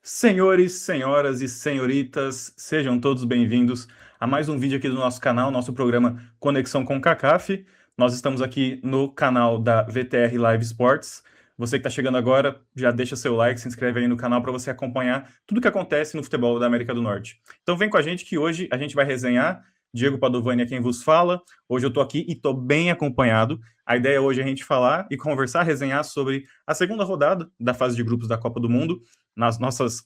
Senhores, senhoras e senhoritas, sejam todos bem-vindos a mais um vídeo aqui do nosso canal, nosso programa Conexão com CACAF. Nós estamos aqui no canal da VTR Live Sports. Você que está chegando agora, já deixa seu like, se inscreve aí no canal para você acompanhar tudo o que acontece no futebol da América do Norte. Então vem com a gente que hoje a gente vai resenhar. Diego Padovani é quem vos fala. Hoje eu estou aqui e estou bem acompanhado. A ideia hoje é a gente falar e conversar, resenhar sobre a segunda rodada da fase de grupos da Copa do Mundo.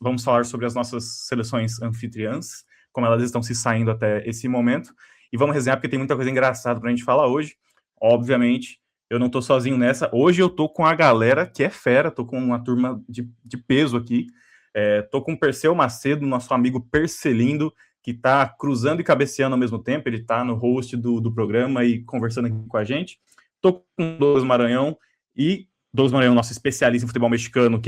Vamos falar sobre as nossas seleções anfitriãs, como elas estão se saindo até esse momento, e vamos resenhar porque tem muita coisa engraçada para a gente falar hoje. Obviamente, eu não estou sozinho nessa. Hoje eu estou com a galera que é fera, estou com uma turma de peso aqui. Estou com o Perseu Macedo, nosso amigo Percelindo, que está cruzando e cabeceando ao mesmo tempo. Ele está no host do programa e conversando aqui com a gente. Estou com o Douglas Maranhão e Douglas Maranhão, nosso especialista em futebol mexicano,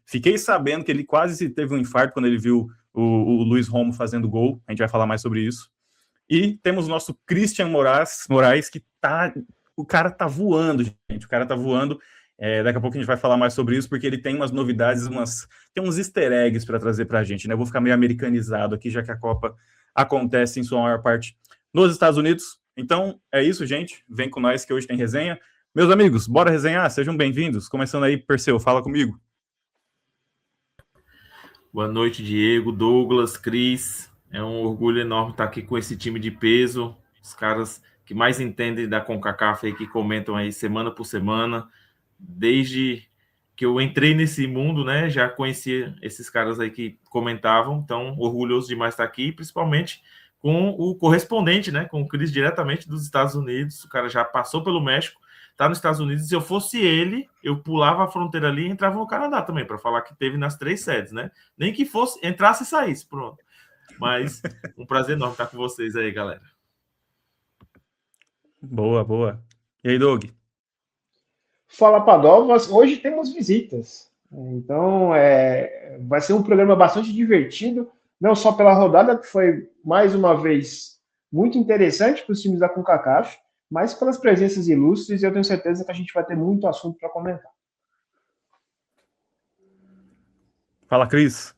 fiquei sabendo que ele quase teve um infarto quando ele viu o Luiz Romo fazendo gol. A gente vai falar mais sobre isso. E temos o nosso Christian Moraes, que o cara tá voando, gente. O cara tá voando. Daqui a pouco a gente vai falar mais sobre isso, porque ele tem umas novidades, tem uns easter eggs para trazer pra gente, né? Eu vou ficar meio americanizado aqui, já que a Copa acontece em sua maior parte nos Estados Unidos. Então, é isso, gente. Vem com nós que hoje tem resenha. Meus amigos, bora resenhar? Sejam bem-vindos. Começando aí, Perseu, fala comigo. Boa noite, Diego, Douglas, Cris. É um orgulho enorme estar aqui com esse time de peso, os caras que mais entendem da CONCACAF aí, que comentam aí semana por semana. Desde que eu entrei nesse mundo, né, já conhecia esses caras aí que comentavam, então orgulhoso demais estar aqui, principalmente com o correspondente, né, com o Cris diretamente dos Estados Unidos. O cara já passou pelo México, tá nos Estados Unidos. Se eu fosse ele, eu pulava a fronteira ali e entrava no Canadá também, para falar que teve nas 3 sedes, né? Nem que fosse, entrasse e saísse, pronto. Mas um prazer enorme estar com vocês aí, galera. Boa, boa. E aí, Doug? Fala, Padovas. Hoje temos visitas. Então, vai ser um programa bastante divertido, não só pela rodada, que foi, mais uma vez, muito interessante para os times da CONCACAF, mas pelas presenças ilustres, e eu tenho certeza que a gente vai ter muito assunto para comentar. Fala, Cris.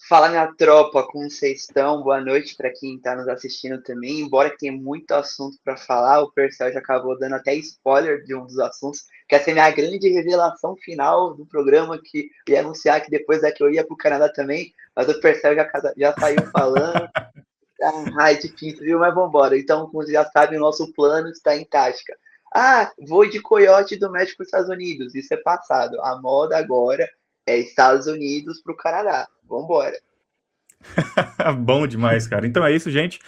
Fala, minha tropa, como vocês estão? Boa noite para quem está nos assistindo também. Embora tenha muito assunto para falar, o Persel já acabou dando até spoiler de um dos assuntos, que essa é a minha grande revelação final do programa, que eu ia anunciar que depois daqui eu ia para o Canadá também, mas o Persel já saiu falando. Ai, difícil, viu? Mas vambora. Então, como vocês já sabem, o nosso plano está em tática. Vou de coiote do México para os Estados Unidos. Isso é passado. A moda agora é Estados Unidos para o Canadá. Vambora. Bom demais, cara. Então é isso, gente.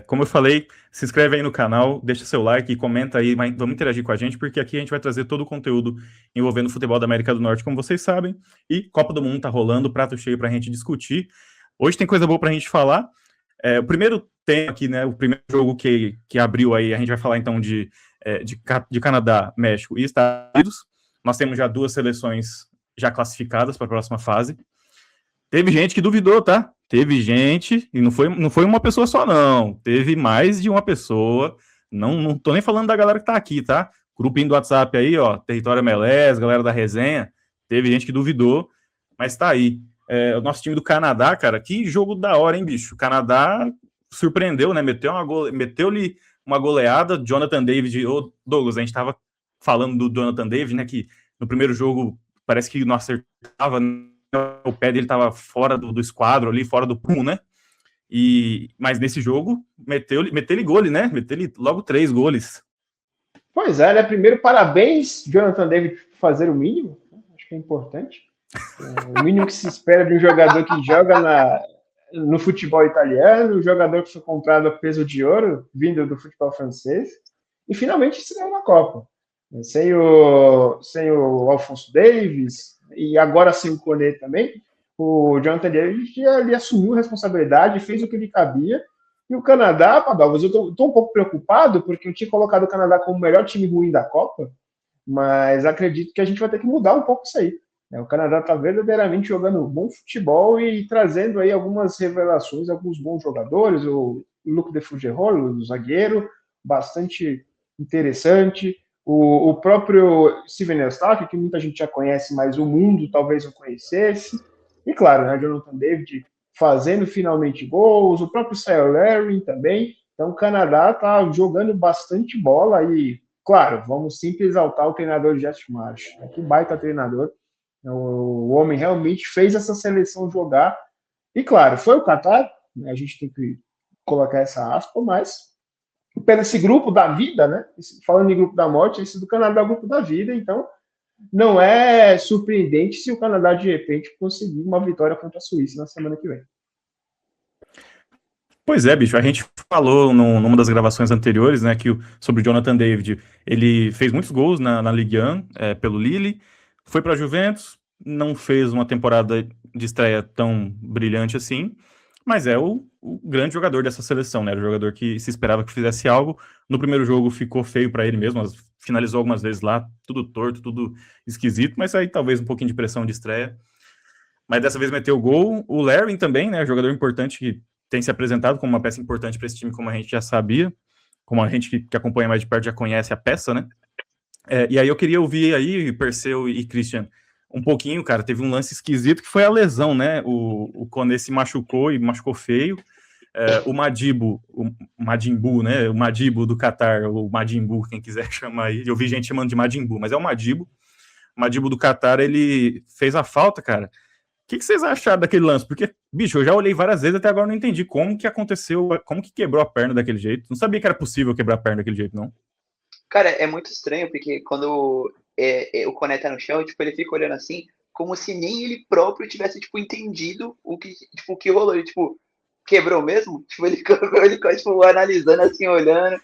Como eu falei, se inscreve aí no canal, deixa seu like e comenta aí, vamos interagir com a gente, porque aqui a gente vai trazer todo o conteúdo envolvendo o futebol da América do Norte, como vocês sabem. E Copa do Mundo tá rolando, prato cheio pra gente discutir. Hoje tem coisa boa pra gente falar. O primeiro tema aqui, né, o primeiro jogo que abriu aí, a gente vai falar então de Canadá, México e Estados Unidos. Nós temos já 2 seleções já classificadas para a próxima fase. Teve gente que duvidou, tá? Teve gente, e não foi uma pessoa só, não. Teve mais de uma pessoa. Não tô nem falando da galera que tá aqui, tá? Grupinho do WhatsApp aí, ó, Território MLS, galera da resenha. Teve gente que duvidou, mas tá aí. O nosso time do Canadá, cara, que jogo da hora, hein, bicho? O Canadá surpreendeu, né? Meteu-lhe uma goleada. Jonathan David, ô Douglas, a gente tava falando do Jonathan David, né? Que no primeiro jogo parece que não acertava, o pé dele estava fora do esquadro ali, fora do prumo, né? Mas nesse jogo, meteu-lhe gole, né? Meteu-lhe logo 3 goles. Pois é, né? Primeiro, parabéns, Jonathan David, por fazer o mínimo. Acho que é importante. O mínimo que se espera de um jogador que joga no futebol italiano, um jogador que foi comprado a peso de ouro, vindo do futebol francês, e finalmente estreou na Copa. Sem o Alphonso Davies, e agora sem o Koné também, o Jonathan David ele assumiu a responsabilidade, fez o que lhe cabia, e o Canadá, Padovas, eu estou um pouco preocupado, porque eu tinha colocado o Canadá como o melhor time ruim da Copa, mas acredito que a gente vai ter que mudar um pouco isso aí. O Canadá está verdadeiramente jogando bom futebol e trazendo aí algumas revelações, alguns bons jogadores, o Luc de Fougerolles, o zagueiro, bastante interessante, o próprio Steven Eustáquio, que muita gente já conhece, mas o mundo talvez não conhecesse. E claro, né, Jonathan David fazendo finalmente gols, o próprio Kyle Larry também. Então o Canadá está jogando bastante bola e, claro, vamos sempre exaltar o treinador Jeff Marsh. Que baita treinador. O homem realmente fez essa seleção jogar. E claro, foi o Qatar, né, a gente tem que colocar essa aspa, mas pelo esse grupo da vida, né? Falando em grupo da morte, esse do Canadá é o grupo da vida, então não é surpreendente se o Canadá de repente conseguir uma vitória contra a Suíça na semana que vem. Pois é, bicho, a gente falou numa das gravações anteriores, né, sobre o Jonathan David. Ele fez muitos gols na Ligue 1, pelo Lille, foi para a Juventus, não fez uma temporada de estreia tão brilhante assim, mas é o grande jogador dessa seleção, né? Era o jogador que se esperava que fizesse algo. No primeiro jogo ficou feio para ele mesmo, finalizou algumas vezes lá, tudo torto, tudo esquisito, mas aí talvez um pouquinho de pressão de estreia. Mas dessa vez meteu o gol. O Larry também, né? Jogador importante que tem se apresentado como uma peça importante para esse time, como a gente já sabia, como a gente que acompanha mais de perto já conhece a peça, né? E aí eu queria ouvir aí, Perseu e Christian, um pouquinho, cara, teve um lance esquisito que foi a lesão, né? O Koné se machucou e machucou feio. O Madimbu, né? O Madibu do Catar, o Madimbu, quem quiser chamar aí. Eu vi gente chamando de Madimbu, mas é o Madibu. O Madibu do Catar, ele fez a falta, cara. O que vocês acharam daquele lance? Porque, bicho, eu já olhei várias vezes, até agora não entendi como que aconteceu, como que quebrou a perna daquele jeito. Não sabia que era possível quebrar a perna daquele jeito, não. Cara, é muito estranho, porque quando o Koné tá no chão, tipo, ele fica olhando assim, como se nem ele próprio tivesse, tipo, entendido o que rolou. Ele, tipo, quebrou mesmo? Tipo, ele ficou, tipo, analisando assim, olhando.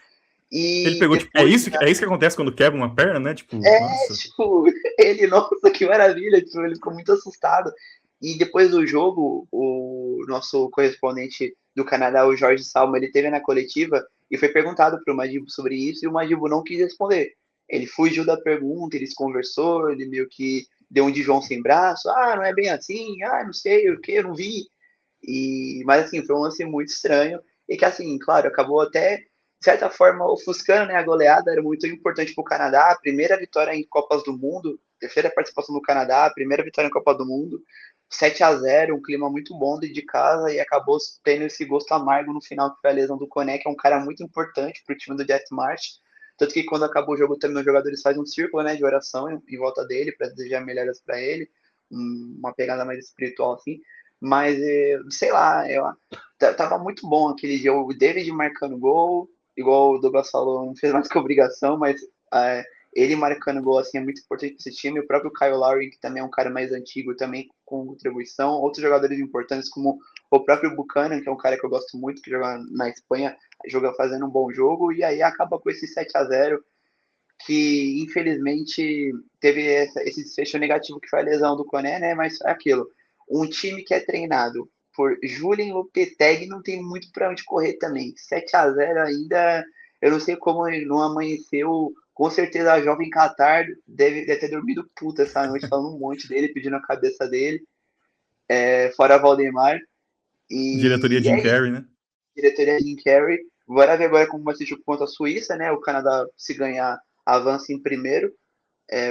Ele E pegou, tipo, é depois, isso que acontece quando quebra uma perna, né? Tipo, nossa. tipo, ele, nossa, que maravilha, tipo, ele ficou muito assustado. E depois do jogo, o nosso correspondente do Canadá, o Jorge Salma, ele teve na coletiva e foi perguntado para o Madibu sobre isso e o Madibu não quis responder. Ele fugiu da pergunta, ele se conversou, ele meio que deu um de João sem braço, não é bem assim, não sei o que, eu não vi. Mas assim, foi um lance muito estranho e que assim, claro, acabou até de certa forma ofuscando, né, a goleada, era muito importante para o Canadá, a primeira vitória em Copas do Mundo, terceira participação do Canadá, a primeira vitória em Copa do Mundo, 7-0, um clima muito bom dentro de casa e acabou tendo esse gosto amargo no final, que foi a lesão do Koné, que é um cara muito importante para o time do Jeff Marsh. Tanto que quando acabou o jogo também os jogadores fazem um círculo, né, de oração em volta dele para desejar melhoras para ele, uma pegada mais espiritual assim. Mas sei lá, tava muito bom aquele dia, o David marcando gol, igual o Douglas falou, não fez mais que obrigação, mas ele marcando gol assim é muito importante para esse time. O próprio Kyle Lowry, que também é um cara mais antigo, também com contribuição. Outros jogadores importantes, como o próprio Buchanan, que é um cara que eu gosto muito, que joga na Espanha, joga fazendo um bom jogo, e aí acaba com esse 7-0, que infelizmente teve esse desfecho negativo que foi a lesão do Koné, né? Mas é aquilo. Um time que é treinado por Julien Lopetegui não tem muito para onde correr também. 7-0 ainda, eu não sei como ele não amanheceu. Com certeza a jovem Qatar deve ter dormido puta essa noite, falando um monte dele, pedindo a cabeça dele, fora Valdemar. Diretoria E Jim é isso, Carrey, né? diretoria Jim Carrey. Bora ver agora como vai ser o jogo contra a Suíça, né? O Canadá, se ganhar, avança em primeiro.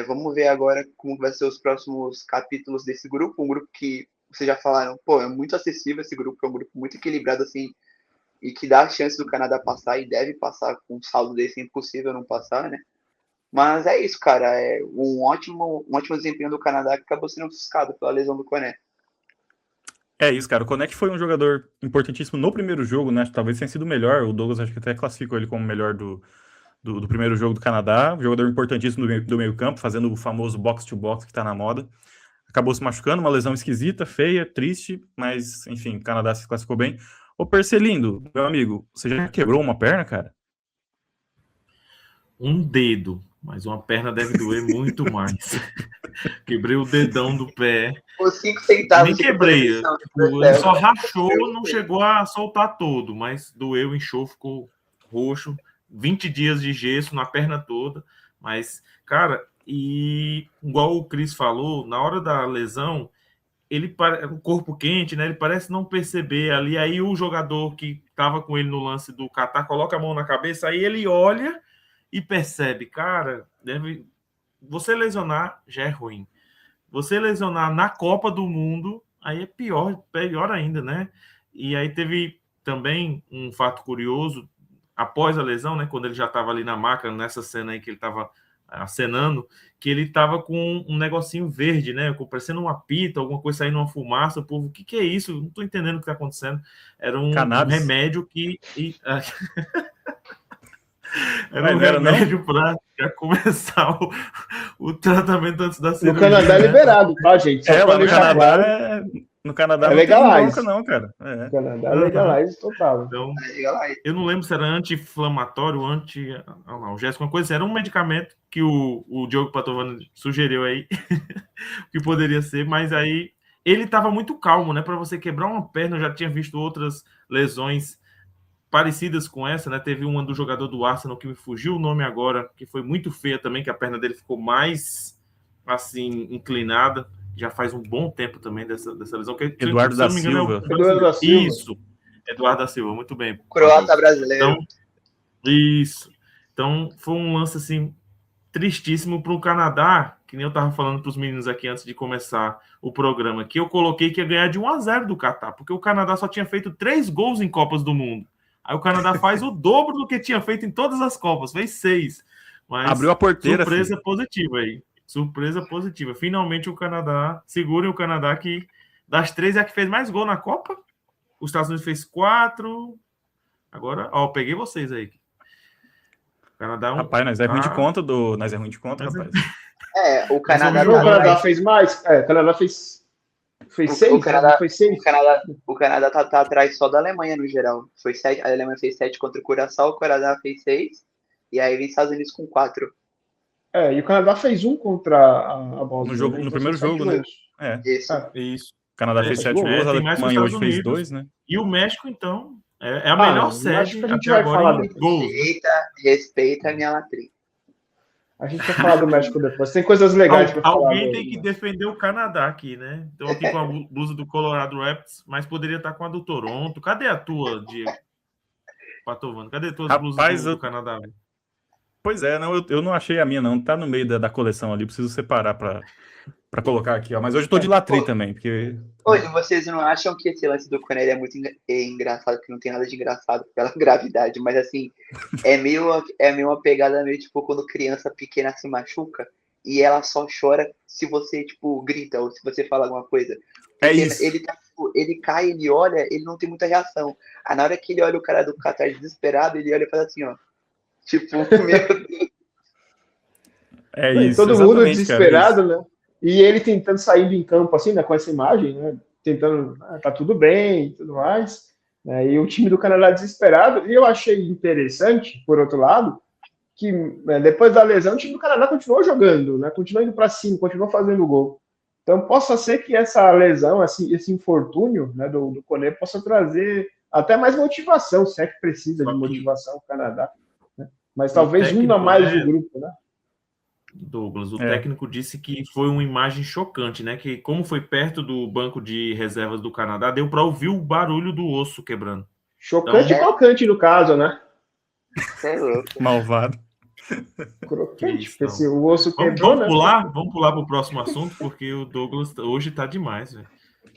Vamos ver agora como vai ser os próximos capítulos desse grupo. Um grupo que vocês já falaram, pô, é muito acessível esse grupo, é um grupo muito equilibrado, assim, e que dá a chance do Canadá passar e deve passar com um saldo desse, é impossível não passar, né? Mas é isso, cara. É um ótimo desempenho do Canadá que acabou sendo ofuscado pela lesão do Koné. É isso, cara. O Koné foi um jogador importantíssimo no primeiro jogo, né? Talvez tenha sido o melhor. O Douglas acho que até classificou ele como o melhor do primeiro jogo do Canadá. Jogador importantíssimo do meio campo, fazendo o famoso box-to-box que tá na moda. Acabou se machucando, uma lesão esquisita, feia, triste, mas, enfim, o Canadá se classificou bem. Ô, Percelindo, meu amigo, você já quebrou uma perna, cara? Um dedo, mas uma perna deve doer muito mais. Quebrei o dedão do pé. Os 5 centavos Nem de quebrei, contribuição. tipo, ele só rachou, não chegou a soltar todo, mas doeu, inchou, ficou roxo. 20 dias de gesso na perna toda. Mas, cara, e igual o Cris falou, na hora da lesão, o corpo quente, né? Ele parece não perceber ali. Aí o jogador que estava com ele no lance do Catar coloca a mão na cabeça, aí ele olha e percebe, cara, você lesionar já é ruim. Você lesionar na Copa do Mundo aí é pior ainda, né? E aí teve também um fato curioso, após a lesão, né, quando ele já estava ali na maca, nessa cena aí que ele estava acenando, que ele estava com um negocinho verde, né, parecendo uma pita, alguma coisa saindo, uma fumaça. O povo, o que é isso? Não estou entendendo o que está acontecendo. Era um Cannabis? remédio era um Mas era não? remédio para começar o tratamento antes da No cirurgia, Canadá é né? liberado, tá, gente? Só É, pra lá no deixar Canadá, claro, no Canadá é não tem bronca legalize. não, cara. No Canadá é Aham. legalize total. Então, Diga lá. eu não lembro se era anti-inflamatório, analgésico, uma coisa assim. Era um medicamento que o Diogo Patovani sugeriu aí, que poderia ser, mas aí ele estava muito calmo, né? Para você quebrar uma perna, eu já tinha visto outras lesões parecidas com essa, né? Teve uma do jogador do Arsenal, que me fugiu o nome agora, que foi muito feia também, que a perna dele ficou mais, assim, inclinada. Já faz um bom tempo também dessa lesão. Que, Eduardo se eu da não me engano, é Silva. o Eduardo da Silva. Isso, Eduardo da Silva, muito bem. Croata brasileiro. Então, isso. Então, foi um lance, assim, tristíssimo para o Canadá, que nem eu estava falando para os meninos aqui antes de começar o programa, que eu coloquei que ia ganhar de 1-0 do Catar, porque o Canadá só tinha feito 3 gols em Copas do Mundo. Aí o Canadá faz o dobro do que tinha feito em todas as Copas, fez 6. Mas Abriu a porteira, surpresa filho. positiva aí. Surpresa positiva. Finalmente o Canadá, segurem o Canadá, que das 3 é a que fez mais gol na Copa. Os Estados Unidos fez 4. Agora, ó, peguei vocês aí. O Canadá Rapaz, nós é ruim de conta, nós é ruim de conta, Mas rapaz. O Nós Canadá vamos O tá jogando. Canadá atrás. fez mais? O Canadá fez O 6, né? Canadá, Não foi 6? o Canadá tá atrás só da Alemanha no geral. Foi 7, a Alemanha fez 7 contra o Curaçao, o Canadá fez 6. E aí vem Estados Unidos com 4. E o Canadá fez 1 contra a Bósnia, né? No Então são primeiro 7 jogo, né? gols. É. Isso. Isso. O Canadá fez 7 gols, a Tem mais que os Alemanha Estados hoje fez Unidos. 2, né? E o México, então, é a melhor Não, sede acho que a gente até vai agora falar em depois. gols. Né? Respeita a minha latrina. A gente vai falar do México depois. Tem coisas legais para falar. Alguém tem que defender o Canadá aqui, né? Estou aqui com a blusa do Colorado Rapids, mas poderia estar com a do Toronto. Cadê a tua, Diego Patovano? Cadê as tuas blusas do Canadá? Pois é, não, eu não achei a minha, não. Tá no meio da coleção ali, preciso separar pra colocar aqui, ó. Mas hoje eu tô de latri também, porque... Hoje, vocês não acham que esse lance do Conelli é muito engraçado, que não tem nada de engraçado pela gravidade, mas assim, é meio uma pegada meio tipo quando criança pequena se machuca e ela só chora se você, tipo, grita ou se você fala alguma coisa. Porque isso. ele cai, ele olha, ele não tem muita reação. Aí na hora que ele olha o cara do Qatar desesperado, ele olha e faz assim, ó. Tipo, meu Deus. É isso, Todo mundo exatamente, cara, é desesperado, isso. né? E ele tentando sair em campo, assim, né, com essa imagem, né? Tentando, tá tudo bem e tudo mais. Né, e o time do Canadá desesperado. E eu achei interessante, por outro lado, que depois da lesão, o time do Canadá continuou jogando, né? Continuou indo para cima, continuou fazendo gol. Então, possa ser que essa lesão, esse infortúnio, né, do Koné possa trazer até mais motivação, se é que precisa de motivação o Canadá. Né? Mas talvez uma a mais do grupo, né? Douglas, o técnico disse que foi uma imagem chocante, né? Que como foi perto do banco de reservas do Canadá, deu para ouvir o barulho do osso quebrando. Chocante então, e crocante, no caso, né? É louco. Malvado. Crocante, porque se o osso quebrou, vamos pular para o próximo assunto, porque o Douglas hoje tá demais, velho.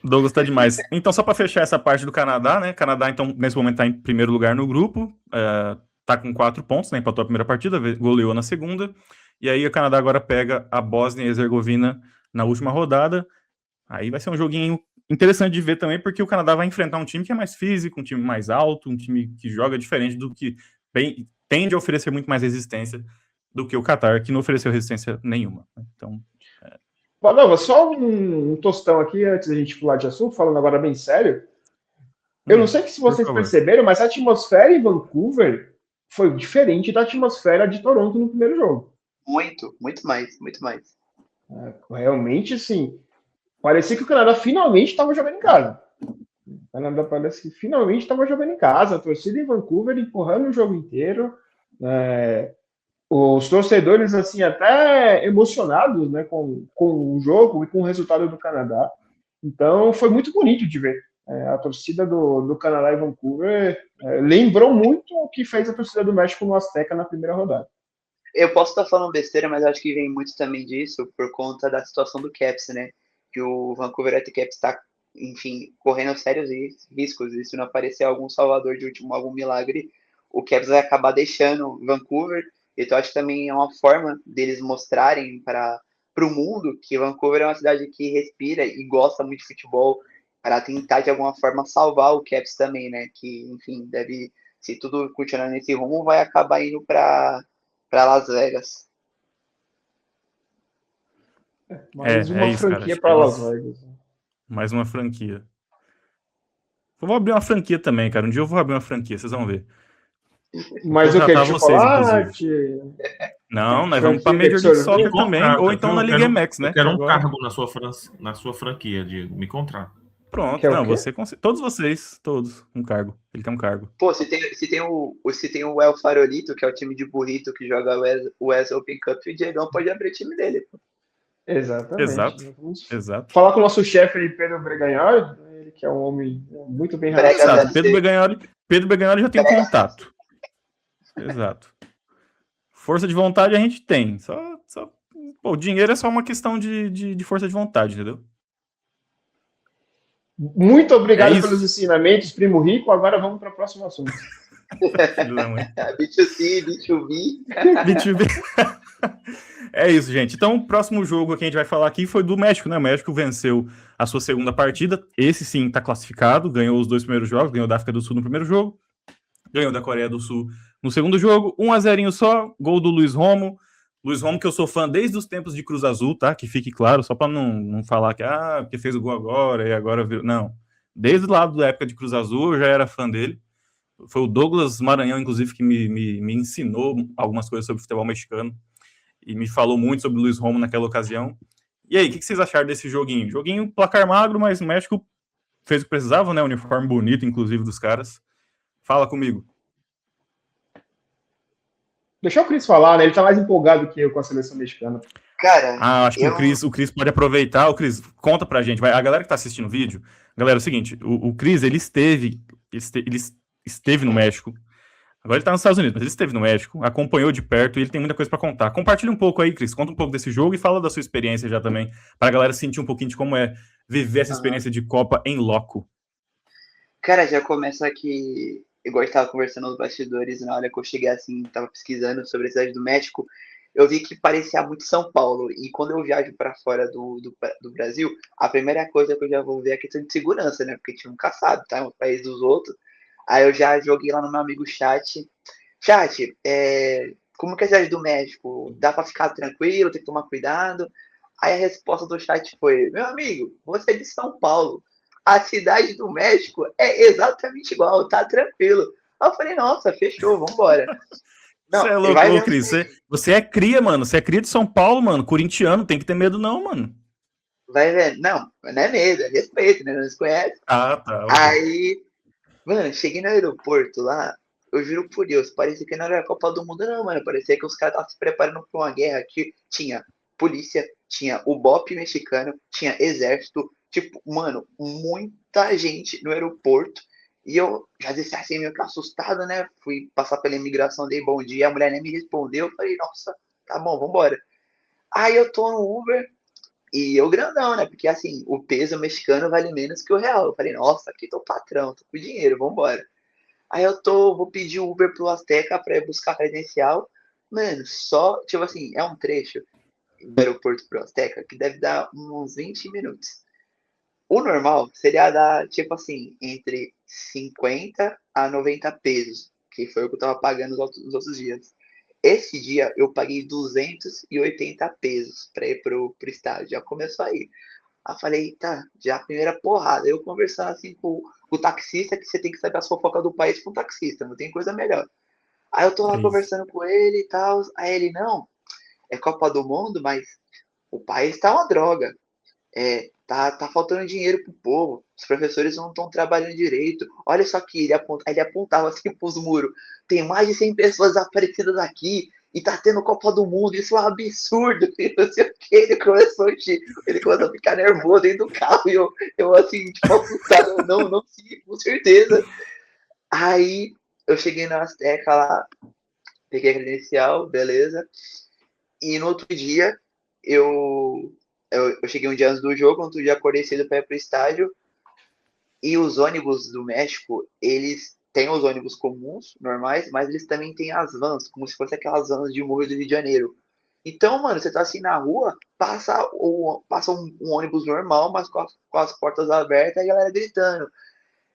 Douglas tá demais. Então, só para fechar essa parte do Canadá, né? Canadá, então, nesse momento tá em primeiro lugar no grupo, tá com 4 pontos, né? Empatou a primeira partida, goleou na segunda. E aí o Canadá agora pega a Bósnia e Herzegovina na última rodada. Aí vai ser um joguinho interessante de ver também, porque o Canadá vai enfrentar um time que é mais físico, um time mais alto, um time que joga diferente do que tende a oferecer muito mais resistência do que o Catar, que não ofereceu resistência nenhuma. Então... Não, só um tostão aqui, antes da gente pular de assunto, falando agora bem sério. Eu não sei se vocês perceberam, mas a atmosfera em Vancouver foi diferente da atmosfera de Toronto no primeiro jogo. Muito mais. Realmente, sim. Parecia que o Canadá finalmente estava jogando em casa. O Canadá parece que finalmente estava jogando em casa. A torcida em Vancouver empurrando o jogo inteiro. Os torcedores, assim, até emocionados, né, com o jogo e com o resultado do Canadá. Então, foi muito bonito de ver. A torcida do Canadá em Vancouver lembrou muito o que fez a torcida do México no Azteca na primeira rodada. Eu posso estar falando besteira, mas acho que vem muito também disso por conta da situação do Caps, né? Que o Vancouver Whitecaps está enfim, correndo sérios riscos. E se não aparecer algum salvador de último, algum milagre, o Cavs vai acabar deixando Vancouver. Então, acho que também é uma forma deles mostrarem para o mundo que Vancouver é uma cidade que respira e gosta muito de futebol, para tentar, de alguma forma, salvar o Cavs também, né? Que, enfim, deve, se tudo continuar nesse rumo, vai acabar indo para Las Vegas. Mais uma isso, cara. franquia Acho que para Las Vegas. mais uma franquia. Eu vou abrir uma franquia também, cara. Um dia eu vou abrir uma franquia, vocês vão ver. Mas Vou o que? contratar De vocês, chocolate? Não, nós vamos pra Franquia Major que League o senhor- Soccer também, ou Contrata, então viu? na Eu Liga quero, MX, né? eu quero que um agora... cargo na sua franquia, Diego. Me contrata. Pronto, Quer o não, quê? você todos vocês, todos, um cargo. Ele tem um cargo. Pô, se tem o El Farolito, que é o time de burrito que joga o West Open Cup, o Diegão pode abrir o time dele. Pô. Exatamente. Exato, Vamos exato. falar com o nosso chefe, Pedro Breganhol, ele que é um homem muito bem Brega relacionado. Exato. Pedro Begagnoli já tem um contato. Exato. Força de vontade a gente tem. Pô, o dinheiro é só uma questão de força de vontade, entendeu? Muito obrigado É isso. pelos ensinamentos, primo rico. Agora vamos para o próximo assunto. Filho da mãe. B2C, B2B. B2B. É isso, gente. Então, o próximo jogo que a gente vai falar aqui foi do México, né? O México venceu a sua segunda partida. Esse sim tá classificado, ganhou os 2 primeiros jogos, ganhou da África do Sul no primeiro jogo, ganhou da Coreia do Sul no segundo jogo. 1-0 só, gol do Luiz Romo. Luiz Romo, que eu sou fã desde os tempos de Cruz Azul, tá? Que fique claro, só pra não falar porque fez o gol agora e agora virou. Não. Desde lá da época de Cruz Azul, eu já era fã dele. Foi o Douglas Maranhão, inclusive, que me ensinou algumas coisas sobre futebol mexicano e me falou muito sobre o Luiz Romo naquela ocasião. E aí, o que vocês acharam desse joguinho? Joguinho placar magro, mas o México fez o que precisava, né? Uniforme bonito, inclusive, dos caras. Fala comigo. Deixa o Cris falar, né? Ele tá mais empolgado que eu com a seleção mexicana. Cara, acho que o Cris pode aproveitar. O Cris, conta pra gente. A galera que tá assistindo o vídeo, galera, é o seguinte, o Cris, ele esteve no México. Agora ele tá nos Estados Unidos, mas ele esteve no México, acompanhou de perto e ele tem muita coisa pra contar. Compartilha um pouco aí, Cris. Conta um pouco desse jogo e fala da sua experiência já também, pra galera sentir um pouquinho de como é viver essa experiência de Copa em loco. Cara, já começa aqui, igual eu estava conversando nos bastidores, na hora que eu cheguei assim, estava pesquisando sobre a cidade do México, eu vi que parecia muito São Paulo. E quando eu viajo para fora do Brasil, a primeira coisa que eu já vou ver é a questão de segurança, né? Porque a gente nunca sabe, tá? É um país dos outros. Aí eu já joguei lá no meu amigo chat. Chat, como que é a cidade do México? Dá para ficar tranquilo? Tem que tomar cuidado? Aí a resposta do chat foi: meu amigo, você é de São Paulo. A cidade do México é exatamente igual, tá tranquilo. Aí eu falei: nossa, fechou, vambora. Você é louco, Cris. Você é cria, mano. Você é cria de São Paulo, mano. Corintiano, tem que ter medo, não, mano. Vai vendo. Não é medo, é respeito, né? Não se conhece. Ah, tá. Okay. Aí, mano, cheguei no aeroporto lá, eu juro por Deus, parecia que não era a Copa do Mundo, não, mano. Parecia que os caras estavam se preparando pra uma guerra que tinha polícia, tinha o BOP mexicano, tinha exército, tipo, mano, muita gente no aeroporto. E eu já disse assim, meio que assustado, né? Fui passar pela imigração, dei bom dia, a mulher nem me respondeu. Eu falei: nossa, tá bom, vambora. Aí eu tô no Uber e eu grandão, né? Porque assim, o peso mexicano vale menos que o real. Eu falei: nossa, aqui tô patrão, tô com dinheiro, vambora. Aí vou pedir o Uber pro Azteca pra ir buscar a credencial. Mano, só, tipo assim, é um trecho do aeroporto pro Azteca que deve dar uns 20 minutos. O normal seria dar, tipo assim, entre 50 a 90 pesos, que foi o que eu tava pagando nos outros dias. Esse dia eu paguei 280 pesos para ir pro estádio. Já começou aí. Aí eu falei: tá, já a primeira porrada. Eu conversando assim com o taxista, que você tem que saber as fofocas do país com o taxista, não tem coisa melhor. Aí eu tô lá conversando com ele e tal. Aí ele: não, é Copa do Mundo, mas o país tá uma droga. Tá faltando dinheiro pro povo. Os professores não estão trabalhando direito. Olha só que ele apontava assim pros muros. Tem mais de 100 pessoas desaparecidas aqui e tá tendo Copa do Mundo. Isso é um absurdo. E não sei o que. Ele começou a ficar nervoso dentro do carro. E eu assim, tipo, assustado. Não, sim, com certeza. Aí eu cheguei na Azteca lá, peguei a credencial, beleza. E no outro dia, eu cheguei um dia antes do jogo, outro dia acordei cedo para ir pro estádio. E os ônibus do México, eles têm os ônibus comuns, normais, mas eles também têm as vans, como se fosse aquelas vans de Morro do Rio de Janeiro. Então, mano, você tá assim na rua, passa um ônibus normal, mas com as portas abertas e a galera gritando: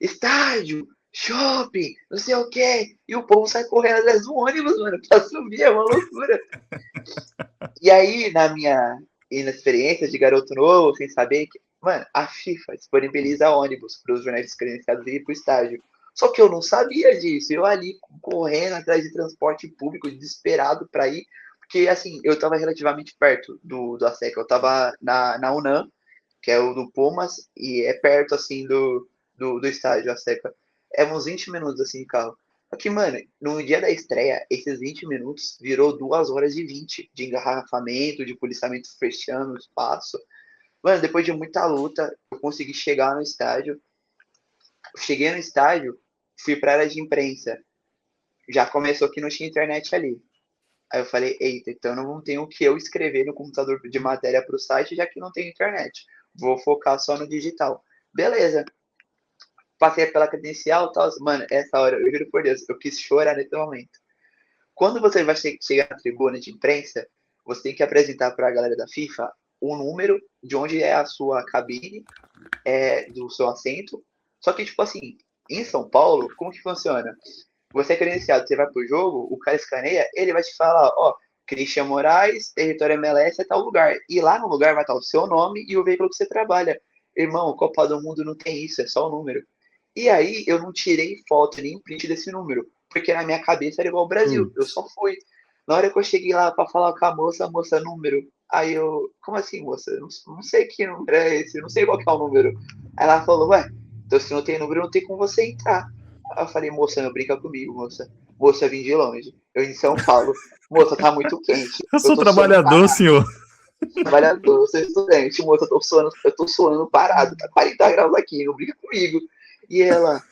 estádio, shopping, não sei o quê. E o povo sai correndo atrás do ônibus, mano, pra subir, é uma loucura. E aí, na minha inexperiência de garoto novo, sem saber que, mano, a FIFA disponibiliza ônibus para os jornalistas credenciados ir pro estádio. Só que eu não sabia disso. Eu ali correndo atrás de transporte público, desesperado para ir, porque assim, eu tava relativamente perto do ASEC. Eu tava na UNAM, que é o do Pumas, e é perto assim do estádio ASEC. É uns 20 minutos assim de carro. Só que, mano, no dia da estreia, esses 20 minutos virou 2 horas e 20 de engarrafamento, de policiamento fechando o espaço. Mano, depois de muita luta, eu consegui chegar no estádio. Cheguei no estádio, fui pra área de imprensa. Já começou que não tinha internet ali. Aí eu falei, eita, então não tenho o que eu escrever no computador de matéria pro site, já que não tem internet. Vou focar só no digital. Beleza. Passei pela credencial e tal. Mano, essa hora, eu juro por Deus, eu quis chorar nesse momento. Quando você vai chegar na tribuna de imprensa, você tem que apresentar para a galera da FIFA o número de onde é a sua cabine, do seu assento. Só que, tipo assim, em São Paulo, como que funciona? Você é credenciado, você vai pro jogo, o cara escaneia, ele vai te falar, ó, Christian Moraes, território MLS é tal lugar. E lá no lugar vai estar o seu nome e o veículo que você trabalha. Irmão, Copa do Mundo não tem isso, é só o número. E aí eu não tirei foto nem print desse número, porque na minha cabeça era igual ao Brasil, eu só fui. Na hora que eu cheguei lá pra falar com a moça, número. Aí eu, como assim, moça? Não sei que número é esse, não sei qual que é o número. Aí ela falou, ué, então se não tem número, não tem como você entrar. Aí eu falei, moça, não brinca comigo, moça. Moça, eu vim de longe. Eu em São Paulo. Moça, tá muito quente. Eu Eu sou tô trabalhador, senhor. trabalhador, eu sou estudante, moça, eu tô suando parado, tá 40 graus aqui, não brinca comigo. E ela,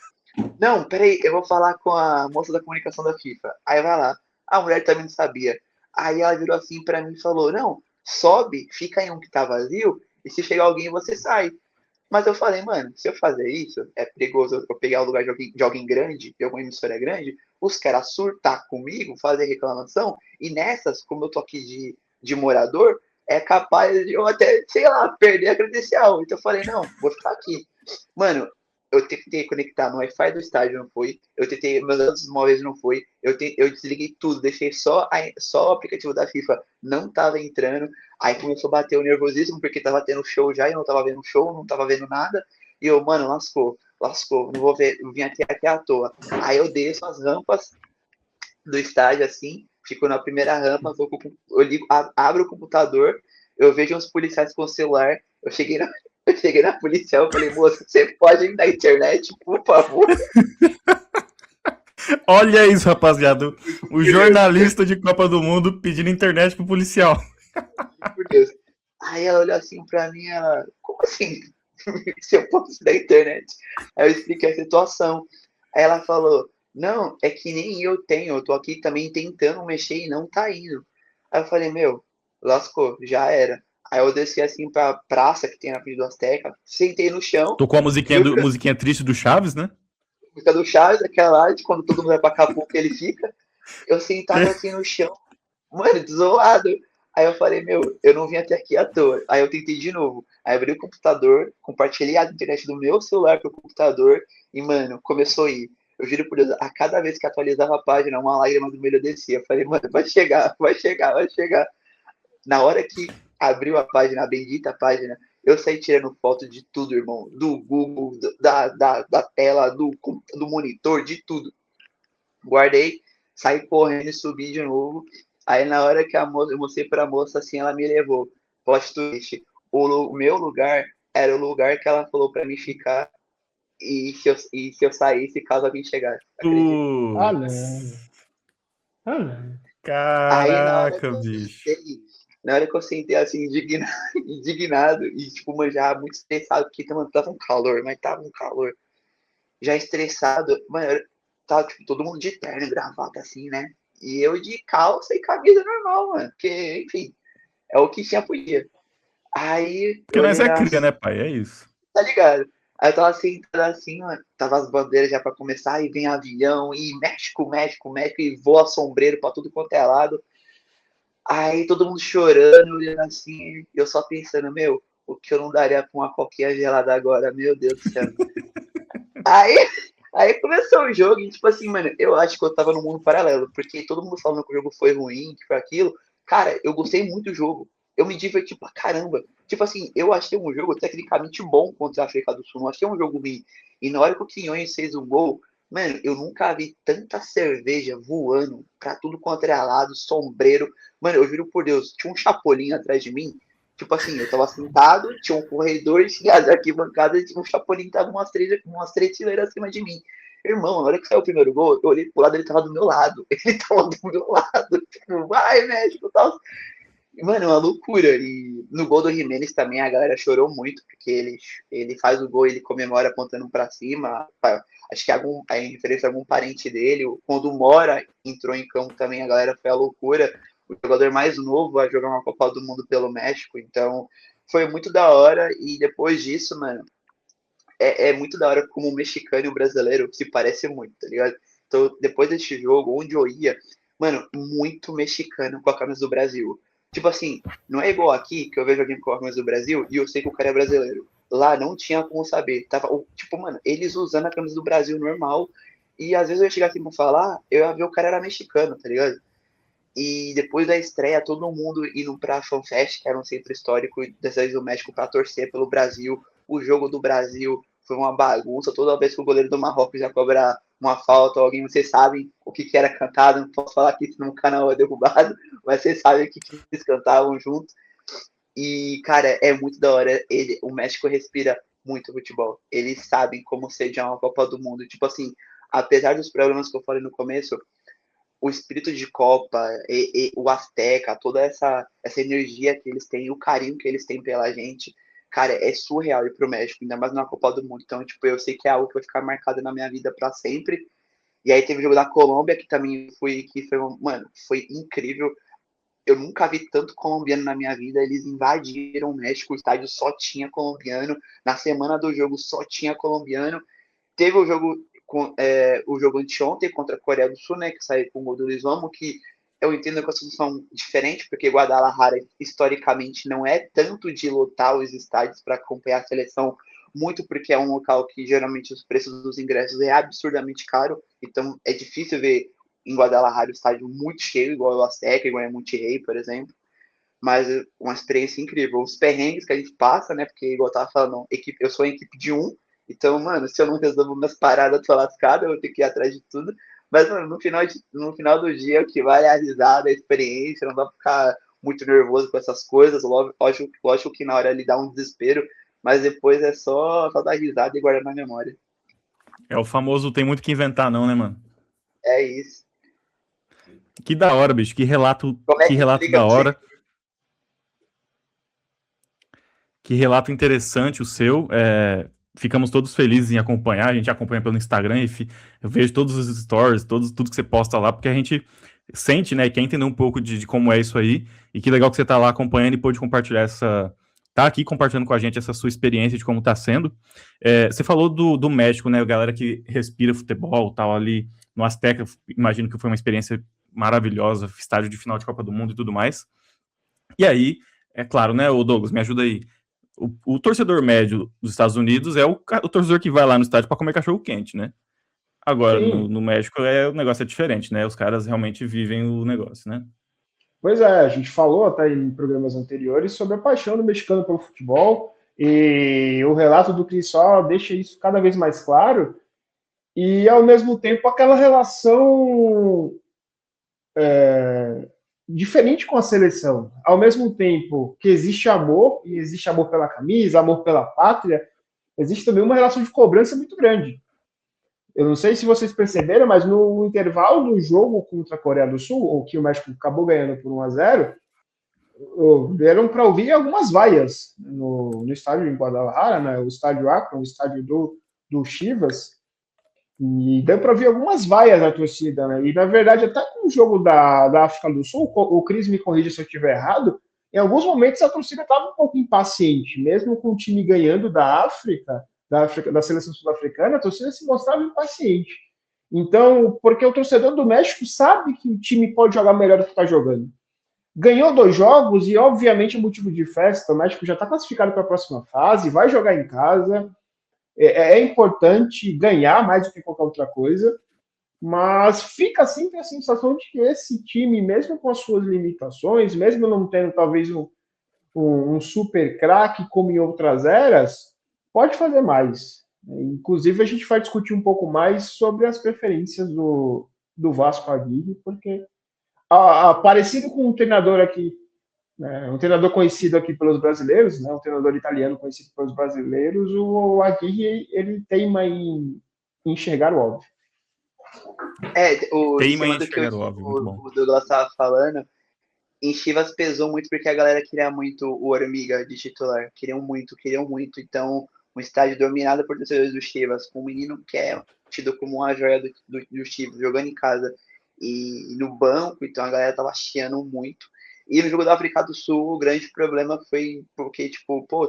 não, peraí, eu vou falar com a moça da comunicação da FIFA. Aí vai lá, a mulher também não sabia. Aí ela virou assim pra mim e falou, não, sobe, fica em um que tá vazio, e se chegar alguém você sai. Mas eu falei, mano, se eu fazer isso, é perigoso eu pegar o lugar de alguém grande, de alguma emissora grande, os caras surtar comigo, fazer reclamação, e nessas, como eu tô aqui de morador, é capaz de eu até, sei lá, perder a credencial. Então eu falei, não, vou ficar aqui. Mano, eu tentei conectar no Wi-Fi do estádio, não foi. Eu tentei, meus outros móveis não foi. Eu desliguei tudo, deixei só o aplicativo da FIFA, não tava entrando. Aí começou a bater o nervosismo, porque tava tendo show já, e eu não tava vendo show, não tava vendo nada. E eu, mano, lascou, não vou ver, eu vim aqui à toa. Aí eu desço as rampas do estádio, assim, fico na primeira rampa, abro o computador, eu vejo uns policiais com o celular, eu cheguei na policial, eu falei, moça, você pode ir na internet, por favor? Olha isso, rapaziada. O jornalista de Copa do Mundo pedindo internet pro policial. Por Deus. Aí ela olhou assim pra mim, ela, como assim? Se eu posso da internet? Aí eu expliquei a situação. Aí ela falou, não, é que nem eu tenho, eu tô aqui também tentando mexer e não tá indo. Aí eu falei, meu, lascou, já era. Aí eu desci assim pra praça que tem na frente do Azteca, sentei no chão, Tocou a musiquinha, musiquinha triste do Chaves, né? fica do Chaves, aquela lá de quando todo mundo vai pra Acapulco ele fica. Eu sentado assim no chão, mano, desolado. Aí eu falei, meu, eu não vim até aqui à toa. Aí eu tentei de novo. Aí abri o computador, compartilhei a internet do meu celular pro computador e, mano, começou a ir. Eu juro por Deus, a cada vez que atualizava a página, uma lágrima do melhor descia. Eu falei, mano, vai chegar, vai chegar, vai chegar. Na hora que abriu a página, a bendita página, eu saí tirando foto de tudo, irmão. Do Google, da tela, do monitor, de tudo. Guardei, saí correndo e subi de novo. Aí na hora que eu mostrei pra moça assim, ela me levou. Plot twist. O meu lugar era o lugar que ela falou pra mim ficar e se eu saísse caso alguém chegasse. Acredita? Ah, não. Ah, não. Aí na hora Caraca, que eu bicho. sentei, na hora que eu sentei assim, indignado e tipo, mano, já muito estressado, porque mano, tava um calor, mas tava um calor. Já estressado, mano, tava tipo, todo mundo de terno, gravata assim, né? E eu de calça e camisa normal, mano. Porque, enfim, é o que tinha podia. Aí Porque eu nós olhei é lá cria, assim, né, pai? É isso. tá ligado? Aí eu tava sentado assim, mano, tava as bandeiras já pra começar, e vem avião, e México, México, México, e voa sombreiro pra tudo quanto é lado. Aí todo mundo chorando, olhando assim, e eu só pensando, meu, o que eu não daria pra uma coquinha gelada agora, meu Deus do céu. Aí, aí começou o jogo, e tipo assim, mano, eu acho que eu tava num mundo paralelo, porque todo mundo falando que o jogo foi ruim, que foi aquilo. Cara, eu gostei muito do jogo. Eu me diverti pra caramba. Tipo assim, eu achei um jogo tecnicamente bom contra a África do Sul, não achei um jogo ruim. E na hora que o Quinhões fez um gol, mano, eu nunca vi tanta cerveja voando pra tudo quanto era lado, sombreiro. Mano, eu juro por Deus, tinha um chapolim atrás de mim. Tipo assim, eu tava sentado, tinha um corredor, tinha as arquibancadas, tinha um chapolim que tava umas três fileiras acima de mim. Irmão, na hora que saiu o primeiro gol, eu olhei pro lado, ele tava do meu lado. Ele tava do meu lado. Tipo, vai, México, tal. Mano, é uma loucura. E no gol do Jimenez também a galera chorou muito, porque ele faz o gol, ele comemora apontando pra cima. Acho que é em referência a algum parente dele. Quando o Mora entrou em campo também, a galera foi a loucura. O jogador mais novo a jogar uma Copa do Mundo pelo México. Então, foi muito da hora. E depois disso, mano, é muito da hora como o mexicano e o brasileiro se parecem muito, tá ligado? Então, depois desse jogo, onde eu ia, mano, muito mexicano com a camisa do Brasil. Tipo assim, não é igual aqui, que eu vejo alguém com a camisa do Brasil e eu sei que o cara é brasileiro. Lá não tinha como saber. Tava, tipo, mano, eles usando a camisa do Brasil normal. E às vezes eu ia chegar assim pra falar, eu ia ver o cara era mexicano, tá ligado? E depois da estreia, todo mundo indo pra FanFest, que era um centro histórico, dessa vez do México, pra torcer pelo Brasil. O jogo do Brasil foi uma bagunça. Toda vez que o goleiro do Marrocos já cobra uma falta, alguém, vocês sabem o que era cantado. Não posso falar que no canal é derrubado, mas vocês sabem o que eles cantavam juntos. E, cara, é muito da hora. O México respira muito futebol. Eles sabem como sediar uma Copa do Mundo. Tipo assim, apesar dos problemas que eu falei no começo, o espírito de Copa, o Azteca, toda essa energia que eles têm, o carinho que eles têm pela gente, cara, é surreal ir pro México, ainda mais na Copa do Mundo. Então, tipo, eu sei que é algo que vai ficar marcado na minha vida para sempre. E aí teve o jogo da Colômbia, que também mano, foi incrível. Eu nunca vi tanto colombiano na minha vida. Eles invadiram o México, o estádio só tinha colombiano. Na semana do jogo só tinha colombiano. Teve o jogo anteontem contra a Coreia do Sul, né, que saiu com o gol do Luiz Vamos, que eu entendo que é uma solução diferente, porque Guadalajara, historicamente, não é tanto de lotar os estádios para acompanhar a seleção, muito porque é um local que geralmente os preços dos ingressos é absurdamente caro, então é difícil ver em Guadalajara o estádio muito cheio, igual o Azteca, igual a Monterrey, por exemplo, mas uma experiência incrível. Os perrengues que a gente passa, né? Porque, igual eu tava falando, eu sou a equipe de um, então, mano, se eu não resolvo minhas paradas, eu tô lascado, eu vou ter que ir atrás de tudo. Mas, mano, no final do dia, o que vale é a risada, a experiência, não dá pra ficar muito nervoso com essas coisas. Lógico que na hora ele dá um desespero, mas depois é só dar risada e guardar na memória. É o famoso tem muito que inventar, não, né, mano? É isso. Que da hora, bicho. Que relato, Como é que que relato explica da pra você? hora. Que relato interessante o seu. Ficamos todos felizes em acompanhar. A gente acompanha pelo Instagram e eu vejo todos os stories, tudo que você posta lá, porque a gente sente, né? Quer entender um pouco de como é isso aí. E que legal que você tá lá acompanhando e pôde compartilhar tá aqui compartilhando com a gente essa sua experiência de como tá sendo. Você falou do México, né? A galera que respira futebol, tal, ali no Azteca, imagino que foi uma experiência maravilhosa, estádio de final de Copa do Mundo e tudo mais. E aí, é claro, né, o Douglas, me ajuda aí. O torcedor médio dos Estados Unidos é o torcedor que vai lá no estádio para comer cachorro quente, né? Agora, Sim. no México, o negócio é diferente, né? Os caras realmente vivem o negócio, né? Pois é, a gente falou até em programas anteriores sobre a paixão do mexicano pelo futebol, e o relato do Cris só deixa isso cada vez mais claro, e ao mesmo tempo aquela relação diferente com a seleção. Ao mesmo tempo que existe amor, e existe amor pela camisa, amor pela pátria, existe também uma relação de cobrança muito grande. Eu não sei se vocês perceberam, mas no intervalo do jogo contra a Coreia do Sul, o que o México acabou ganhando por 1-0, deram para ouvir algumas vaias no estádio em Guadalajara, né, o estádio Akron, o estádio do Chivas, e deu para ouvir algumas vaias da torcida, né? E na verdade, até com o jogo da África do Sul, o Cris me corrija se eu estiver errado, em alguns momentos a torcida estava um pouco impaciente, mesmo com o time ganhando da África, da seleção sul-africana, a torcida se mostrava impaciente. Então, porque o torcedor do México sabe que o time pode jogar melhor do que está jogando. Ganhou 2 jogos e, obviamente, é motivo de festa. O México já está classificado para a próxima fase, vai jogar em casa. É importante ganhar mais do que qualquer outra coisa, mas fica sempre a sensação de que esse time, mesmo com as suas limitações, mesmo não tendo talvez um super craque como em outras eras, pode fazer mais. Inclusive, a gente vai discutir um pouco mais sobre as preferências do Vasco Aguirre, porque parecido com um treinador aqui, né, um treinador conhecido aqui pelos brasileiros, né, um treinador italiano conhecido pelos brasileiros, o Aguirre, ele teima em enxergar o óbvio. Teima em enxergar o óbvio, muito bom. O Douglas estava falando, em Chivas pesou muito porque a galera queria muito o Hormiga de titular, queriam muito, então um estádio dominado por torcedores do Chivas, com um menino que é tido como uma joia do Chivas, jogando em casa e no banco, então a galera tava chiando muito. E no jogo da África do Sul, o grande problema foi porque, tipo, o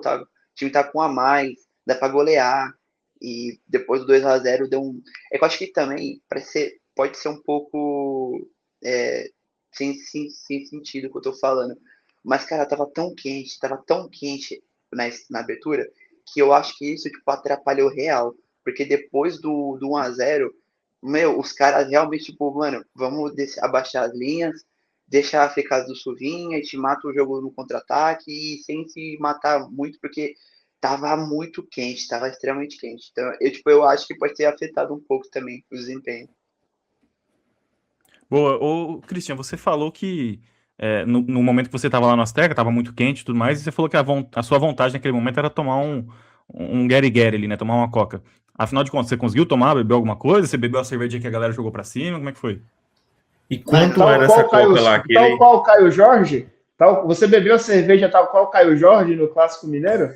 time tá com a mais, dá pra golear, e depois do 2-0 deu um... É que eu acho que também pode ser um pouco sem sentido o que eu tô falando, mas, cara, tava tão quente na abertura, que eu acho que isso, tipo, atrapalhou real, porque depois do 1-0, os caras realmente, tipo, mano, vamos abaixar as linhas, deixar a África do Sul vir, a gente mata o jogo no contra-ataque e sem se matar muito, porque tava muito quente, tava extremamente quente. Então, eu acho que pode ter afetado um pouco também o desempenho. Boa. Ô, Cristian, você falou que no momento que você estava lá no Azteca, estava muito quente e tudo mais, e você falou que a sua vontade naquele momento era tomar um Gary ali, né? Tomar uma coca. Afinal de contas, você conseguiu tomar, bebeu alguma coisa? Você bebeu a cerveja que a galera jogou pra cima? Como é que foi? E quanto era essa coca lá? Tal qual Caio Jorge? Você bebeu a cerveja tal qual Caio Jorge no Clássico Mineiro?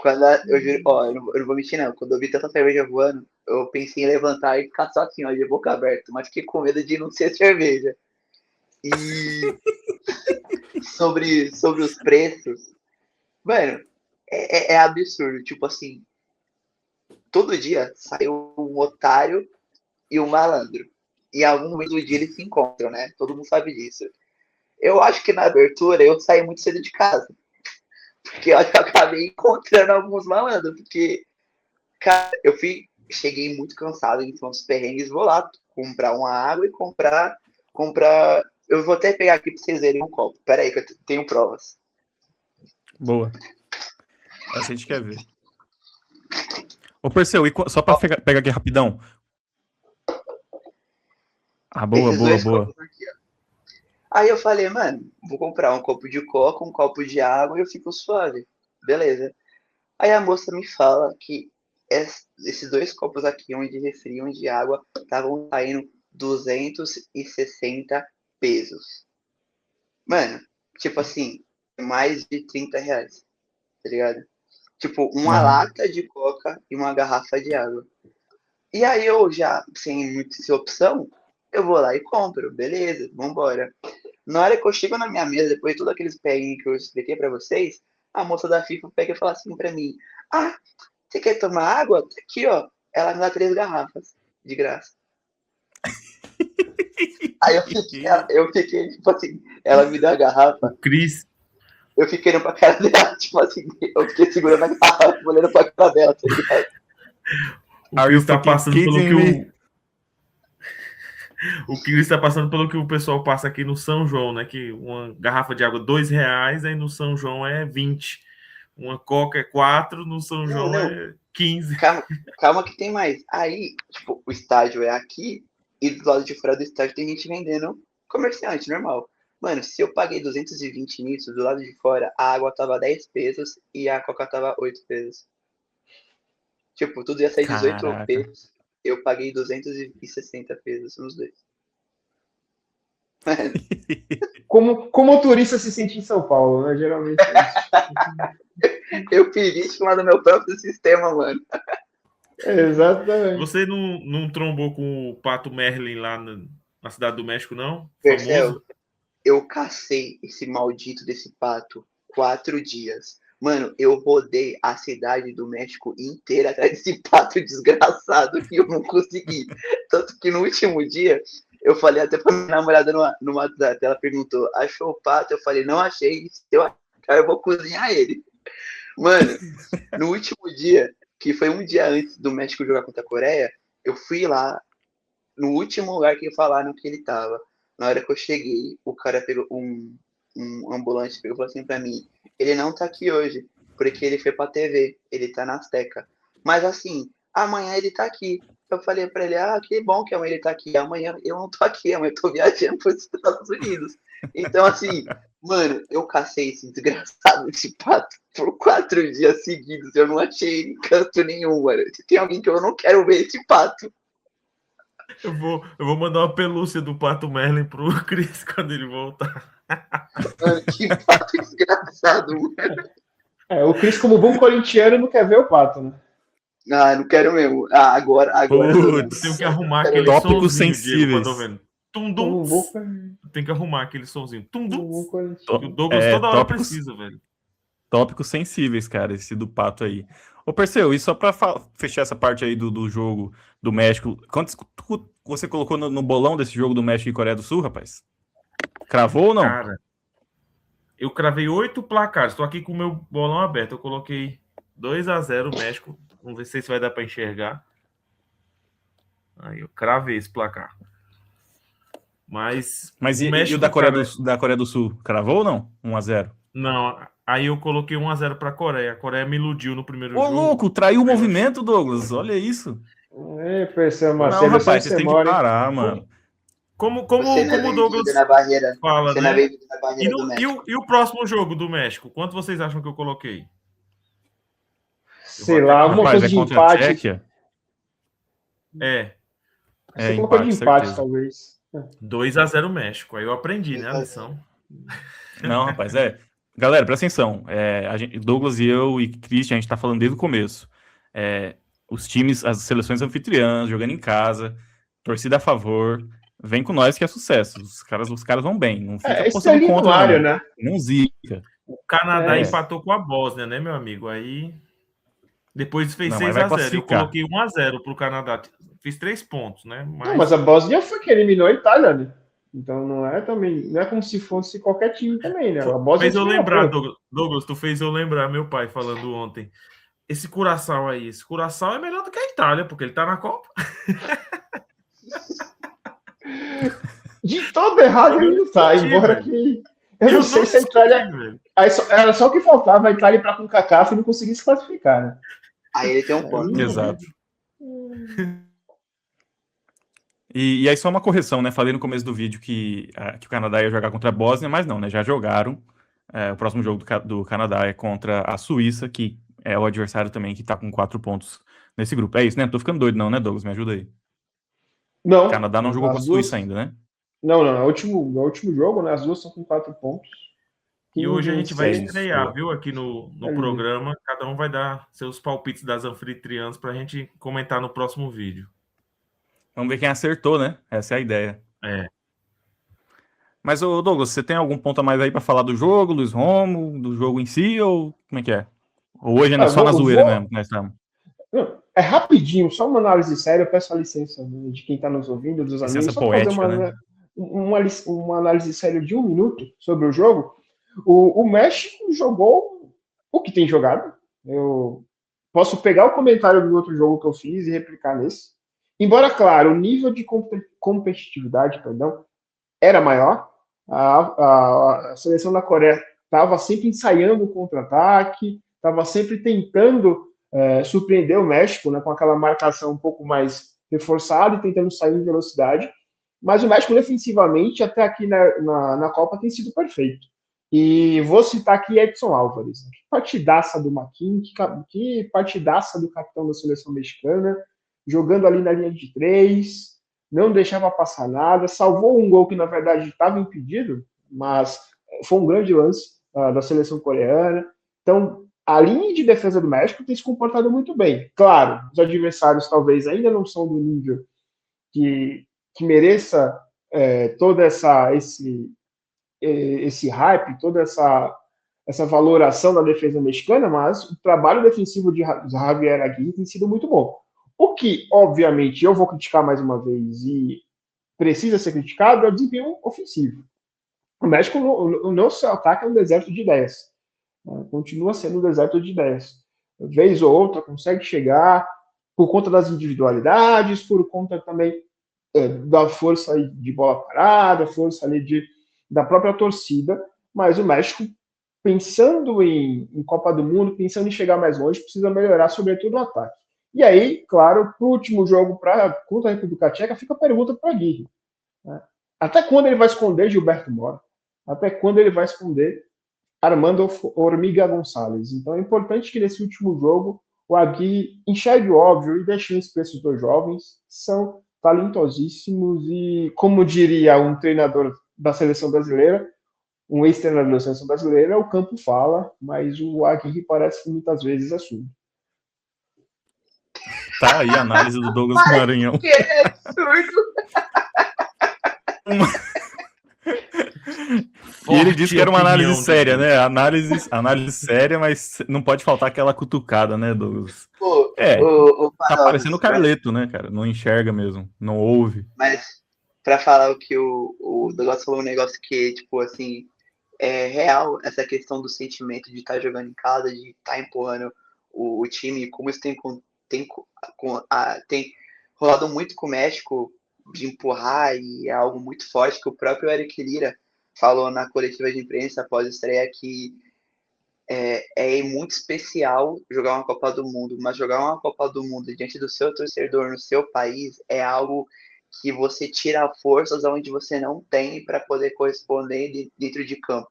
Eu não vou mentir, não. Quando eu vi tanta cerveja voando, eu pensei em levantar e ficar só assim, ó, de boca aberta, mas fiquei com medo de não ser cerveja. E sobre os preços, mano, é absurdo. Tipo assim, todo dia sai um otário e um malandro. E algum momento do dia eles se encontram, né? Todo mundo sabe disso. Eu acho que na abertura eu saí muito cedo de casa. Porque eu acabei encontrando alguns malandros. Porque, cara, cheguei muito cansado, então os perrengues, vou lá comprar uma água e comprar. Eu vou até pegar aqui pra vocês verem um copo. Pera aí, que eu tenho provas. Boa. Essa a gente quer ver. Ô, Perseu, só pra pegar aqui rapidão. Boa. Aqui, aí eu falei, mano, vou comprar um copo de coca, um copo de água e eu fico suave. Beleza. Aí a moça me fala que esses 2 copos aqui, um de refri e um de água, estavam saindo 260 pesos. Mano, tipo assim, mais de 30 reais, tá ligado? Tipo, uma lata de coca e uma garrafa de água. E aí eu já, sem muita opção, eu vou lá e compro, beleza, vambora. Na hora que eu chego na minha mesa, depois de todos aqueles peguinhos que eu expliquei pra vocês, a moça da FIFA pega e fala assim pra mim, você quer tomar água? Tá aqui, ó. Ela me dá 3 garrafas, de graça. Aí eu fiquei, tipo assim, ela me dá a garrafa. O Cris. Eu fiquei olhando pra cara dela, tipo assim, eu fiquei segurando a garrafa, olhando pra cara dela, tá ligado? O Cris tá passando pelo que o Cris tá passando pelo que o pessoal passa aqui no São João, né? Que uma garrafa de água R$2, aí no São João é 20. Uma coca é 4, no São João é 15. Calma que tem mais. Aí, tipo, o estádio é aqui e do lado de fora do estádio tem gente vendendo comerciante, normal. Mano, se eu paguei 220 nisso, do lado de fora, a água tava 10 pesos e a coca tava 8 pesos. Tipo, tudo ia sair 18 pesos. Eu paguei 260 pesos nos dois. Mano. Como o turista se sente em São Paulo, né? Geralmente é isso. Eu pedi lá no meu próprio sistema, mano. Exatamente. Você não trombou com o Pato Merlin lá na Cidade do México, não? Percebe? Eu cacei esse maldito desse pato 4 dias. Mano, eu rodei a cidade do México inteira atrás desse pato desgraçado e eu não consegui. Tanto que no último dia, eu falei até pra minha namorada no WhatsApp, ela perguntou, achou o pato? Eu falei, não achei, se eu achar eu vou cozinhar ele. Mano, no último dia, que foi um dia antes do México jogar contra a Coreia, eu fui lá, no último lugar que falaram que ele tava. Na hora que eu cheguei, o cara pegou um ambulante, pegou e falou assim pra mim, ele não tá aqui hoje, porque ele foi pra TV, ele tá na Azteca. Mas assim, amanhã ele tá aqui. Eu falei pra ele, que bom que amanhã ele tá aqui. Amanhã eu não tô aqui, amanhã eu tô viajando pros Estados Unidos. Então, assim, mano, eu cacei esse desgraçado de pato por 4 dias seguidos. Eu não achei ele em canto nenhum, mano. Se tem alguém que eu não quero ver esse pato. Eu vou mandar uma pelúcia do Pato Merlin pro Cris quando ele voltar. Mano, que pato desgraçado, mano. O Cris, como bom corintiano, não quer ver o pato, né? Não quero mesmo. Agora. Eu tenho que arrumar aquele Tópicos sonzinho, Diego, sensíveis. quando eu vendo. Tum-dum. Tem que arrumar aquele sonzinho. Tum-dum. O Douglas toda hora precisa, velho. Tópicos sensíveis, cara, esse do pato aí. Ô, Perseu, e só pra fechar essa parte aí do jogo do México, quantos você colocou no bolão desse jogo do México e Coreia do Sul, rapaz? Cravou ou não? Cara, eu cravei 8 placares. Tô aqui com o meu bolão aberto. Eu coloquei 2-0 México. Vamos ver se vai dar pra enxergar. Aí eu cravei esse placar. Mas e México, o da Coreia do Sul, cravou ou não? 1-0? Não, aí eu coloquei 1-0 pra Coreia. A Coreia me iludiu no primeiro jogo. Ô, louco, traiu o movimento, Douglas. Olha isso. Perseu, Não, rapaz, vocês têm que parar, mano. Como o Douglas na barreira, fala, você né? na barreira do México. E o próximo jogo do México? Quanto vocês acham que eu coloquei? Sei lá, alguma coisa de empate. Tchequia? Você colocou de empate, talvez. 2-0 México. Aí eu aprendi, né, a lição. Não, rapaz, Galera, presta atenção. Douglas e eu e Christian, a gente tá falando desde o começo. Os times, as seleções anfitriãs, jogando em casa, torcida a favor, vem com nós que é sucesso. Os caras vão bem. Não fica postando contra, né? Não zica. O Canadá empatou com a Bósnia, né, meu amigo? Aí depois fez 6-0. Eu coloquei 1-0 pro Canadá. Fiz 3 pontos, né? Mas a Bósnia foi que eliminou a Itália, né? Então não é como se fosse qualquer time também, né? A Bósnia fez eu lembrar, Douglas, tu fez eu lembrar meu pai falando ontem. Esse Curaçao é melhor do que a Itália, porque ele tá na Copa. De todo errado ele não tá, embora que eu não sei se a Itália... Era só o que faltava a Itália para com o CONCACAF e não conseguir se classificar, né? Aí ele tem um ponto. Exato. E aí só uma correção, né? Falei no começo do vídeo que o Canadá ia jogar contra a Bósnia, mas não, né? Já jogaram. O próximo jogo do Canadá é contra a Suíça, que é o adversário também que tá com 4 pontos nesse grupo. É isso, né? Não tô ficando doido não, né, Douglas? Me ajuda aí. Não. O Canadá não jogou com a Suíça ainda, né? Não. No último jogo, né? As duas estão com 4 pontos. E hoje a gente vai estrear, viu? Aqui no programa. Cada um vai dar seus palpites das anfitriãs pra gente comentar no próximo vídeo. Vamos ver quem acertou, né? Essa é a ideia. Mas, Douglas, você tem algum ponto a mais aí pra falar do jogo, Luiz Romo, do jogo em si, ou como é que é? Ou hoje é só na zoeira mesmo que nós estamos? É rapidinho, só uma análise séria, eu peço a licença de quem está nos ouvindo, dos amigos, só para fazer uma análise séria de 1 minuto sobre o jogo. O México jogou o que tem jogado. Eu posso pegar o comentário do outro jogo que eu fiz e replicar nesse. Embora, claro, o nível de competitividade, era maior. A seleção da Coreia estava sempre ensaiando o contra-ataque, estava sempre tentando surpreender o México, né, com aquela marcação um pouco mais reforçada e tentando sair em velocidade. Mas o México, defensivamente, até aqui na Copa, tem sido perfeito. E vou citar aqui Edson Álvares. Que partidaça do Maquin, que partidaça do capitão da seleção mexicana, jogando ali na linha de 3, não deixava passar nada, salvou um gol que, na verdade, estava impedido, mas foi um grande lance da seleção coreana. Então, a linha de defesa do México tem se comportado muito bem. Claro, os adversários talvez ainda não são do nível que mereça todo esse hype, toda essa essa valoração da defesa mexicana, mas o trabalho defensivo de Javier Aguirre tem sido muito bom. O que, obviamente, eu vou criticar mais uma vez e precisa ser criticado é o desempenho ofensivo. O México, o nosso ataque é um deserto de ideias. Continua sendo um deserto de ideias. Vez ou outra consegue chegar por conta das individualidades, por conta também da força de bola parada, força ali da própria torcida, mas o México, pensando em Copa do Mundo, pensando em chegar mais longe, precisa melhorar, sobretudo, o ataque. E aí, claro, para o último jogo contra a República Tcheca, fica a pergunta para o Aguirre. Né? Até quando ele vai esconder Gilberto Mora? Até quando ele vai esconder Armando Hormiga Gonçalves? Então é importante que nesse último jogo o Aguirre enxergue o óbvio e deixe isso para esses dois jovens, são talentosíssimos e, como diria um treinador da seleção brasileira, um ex-treinador da seleção brasileira, o campo fala, mas o Aguirre parece que muitas vezes é surdo. Tá aí a análise do Douglas Maranhão. Que é absurdo! E ele disse que era uma análise séria, né? Análise séria, mas não pode faltar aquela cutucada, né, Douglas? Pô, tá parecendo o Carleto, né, cara? Não enxerga mesmo, não ouve. Mas, pra falar o que o Douglas falou, um negócio que, tipo, assim, é real, essa questão do sentimento de estar jogando em casa, de estar empurrando o time, como isso tem rolado muito com o México, de empurrar, e é algo muito forte, que o próprio Eric Lira falou na coletiva de imprensa após a estreia, que é muito especial jogar uma Copa do Mundo, mas jogar uma Copa do Mundo diante do seu torcedor no seu país é algo que você tira forças onde você não tem para poder corresponder dentro de campo.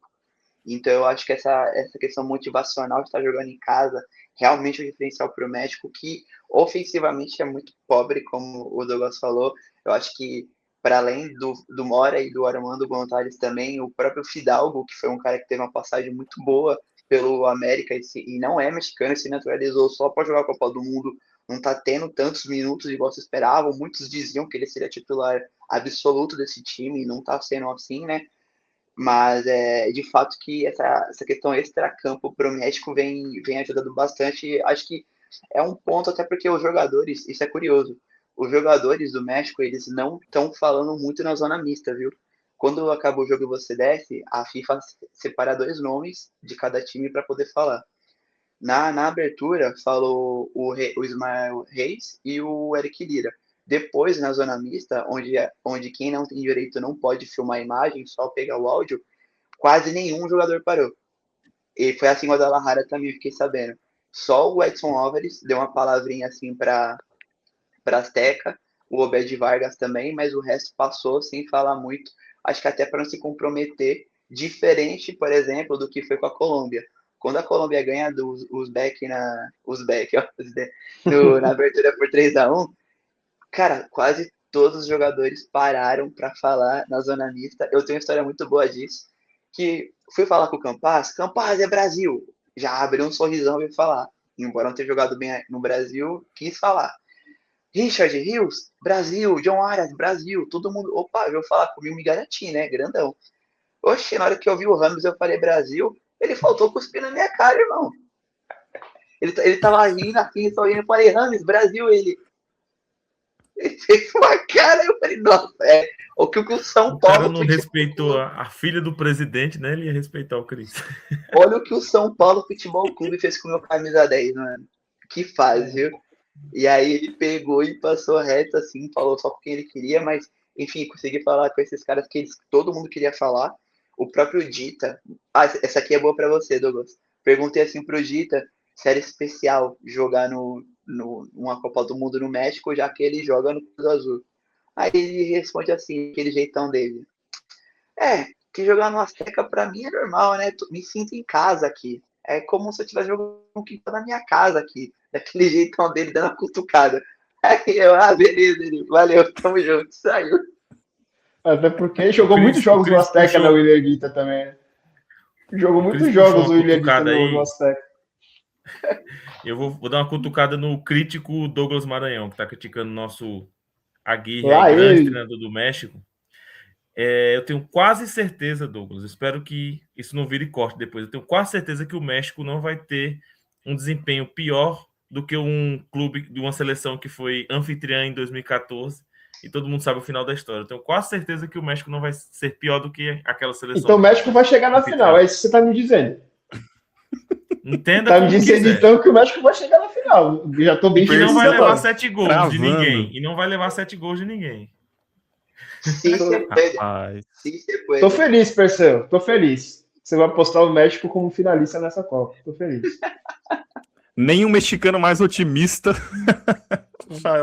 Então eu acho que essa questão motivacional de estar jogando em casa realmente é um diferencial para o México, que ofensivamente é muito pobre, como o Douglas falou. Eu acho que para além do Mora e do Armando Gonzalez também, o próprio Fidalgo, que foi um cara que teve uma passagem muito boa pelo América e não é mexicano, se naturalizou só para jogar a Copa do Mundo, não está tendo tantos minutos igual se esperavam. Muitos diziam que ele seria titular absoluto desse time e não está sendo assim, né? Mas de fato que essa questão extra-campo para o México vem ajudando bastante. Acho que é um ponto, até porque os jogadores, isso é curioso, os jogadores do México, eles não estão falando muito na zona mista, viu? Quando acaba o jogo e você desce, a FIFA separa 2 nomes de cada time para poder falar. Na abertura, falou o Ismael Reis e o Eric Lira. Depois, na zona mista, onde quem não tem direito não pode filmar a imagem, só pegar o áudio, quase nenhum jogador parou. E foi assim com o Guadalajara também, fiquei sabendo. Só o Edson Álvares deu uma palavrinha assim para Azteca, o Obed Vargas também, mas o resto passou sem falar muito. Acho que até para não se comprometer, diferente, por exemplo, do que foi com a Colômbia. Quando a Colômbia ganha do Uzbek na abertura por 3-1, cara, quase todos os jogadores pararam para falar na zona mista. Eu tenho uma história muito boa disso, que fui falar com o Campas é Brasil. Já abriu um sorrisão e falar. Embora não tenha jogado bem no Brasil, quis falar. Richard Rios, Brasil. John Arias, Brasil. Todo mundo, opa, veio falar comigo, me garanti, né? Grandão. Oxe, na hora que eu vi o Ramos, eu falei Brasil. Ele faltou cuspir na minha cara, irmão. Ele tava rindo assim, sorrindo. Eu falei, Ramos, Brasil. Ele fez uma cara, eu falei, nossa, o que o São Paulo... O cara não respeitou a filha do presidente, né? Ele ia respeitar o Cris. Olha o que o São Paulo Futebol Clube fez com o meu camisa 10, mano. Que faz, viu? E aí ele pegou e passou reto, assim, falou só com quem ele queria, mas, enfim, consegui falar com esses caras que todo mundo queria falar. O próprio Dita... Ah, essa aqui é boa pra você, Douglas. Perguntei assim pro Dita se era especial jogar numa Copa do Mundo no México, já que ele joga no Cruz Azul. Aí ele responde assim, aquele jeitão dele. Que jogar no Azteca pra mim é normal, né? Me sinto em casa aqui. É como se eu estivesse jogando um quintal na minha casa aqui. Daquele jeitão dele, dando uma cutucada. Aí eu, beleza, ele, valeu, tamo junto, saiu. Até porque ele jogou muitos jogos no Azteca na William Guita também. Jogou muitos jogos no William Guita no Azteca. Eu vou dar uma cutucada no crítico Douglas Maranhão, que tá criticando o nosso Aguirre, grande treinador do México. Eu tenho quase certeza, Douglas, espero que isso não vire corte depois. Eu tenho quase certeza que o México não vai ter um desempenho pior do que um clube de uma seleção que foi anfitriã em 2014 e todo mundo sabe o final da história. Eu tenho quase certeza que o México não vai ser pior do que aquela seleção Então o que México foi vai chegar na final, anfitriã. é isso que você está me dizendo. Entenda Tá me como dizendo quiser. então que o México vai chegar na final. Já tô bem E que não feliz vai levar agora. 7 gols de Cravando. ninguém. E não vai levar 7 gols de ninguém. Se você puder. Rapaz. Se você puder. Tô feliz, Perseu. Tô feliz. Você vai apostar o México como finalista nessa Copa. Tô feliz. Nem um mexicano mais otimista.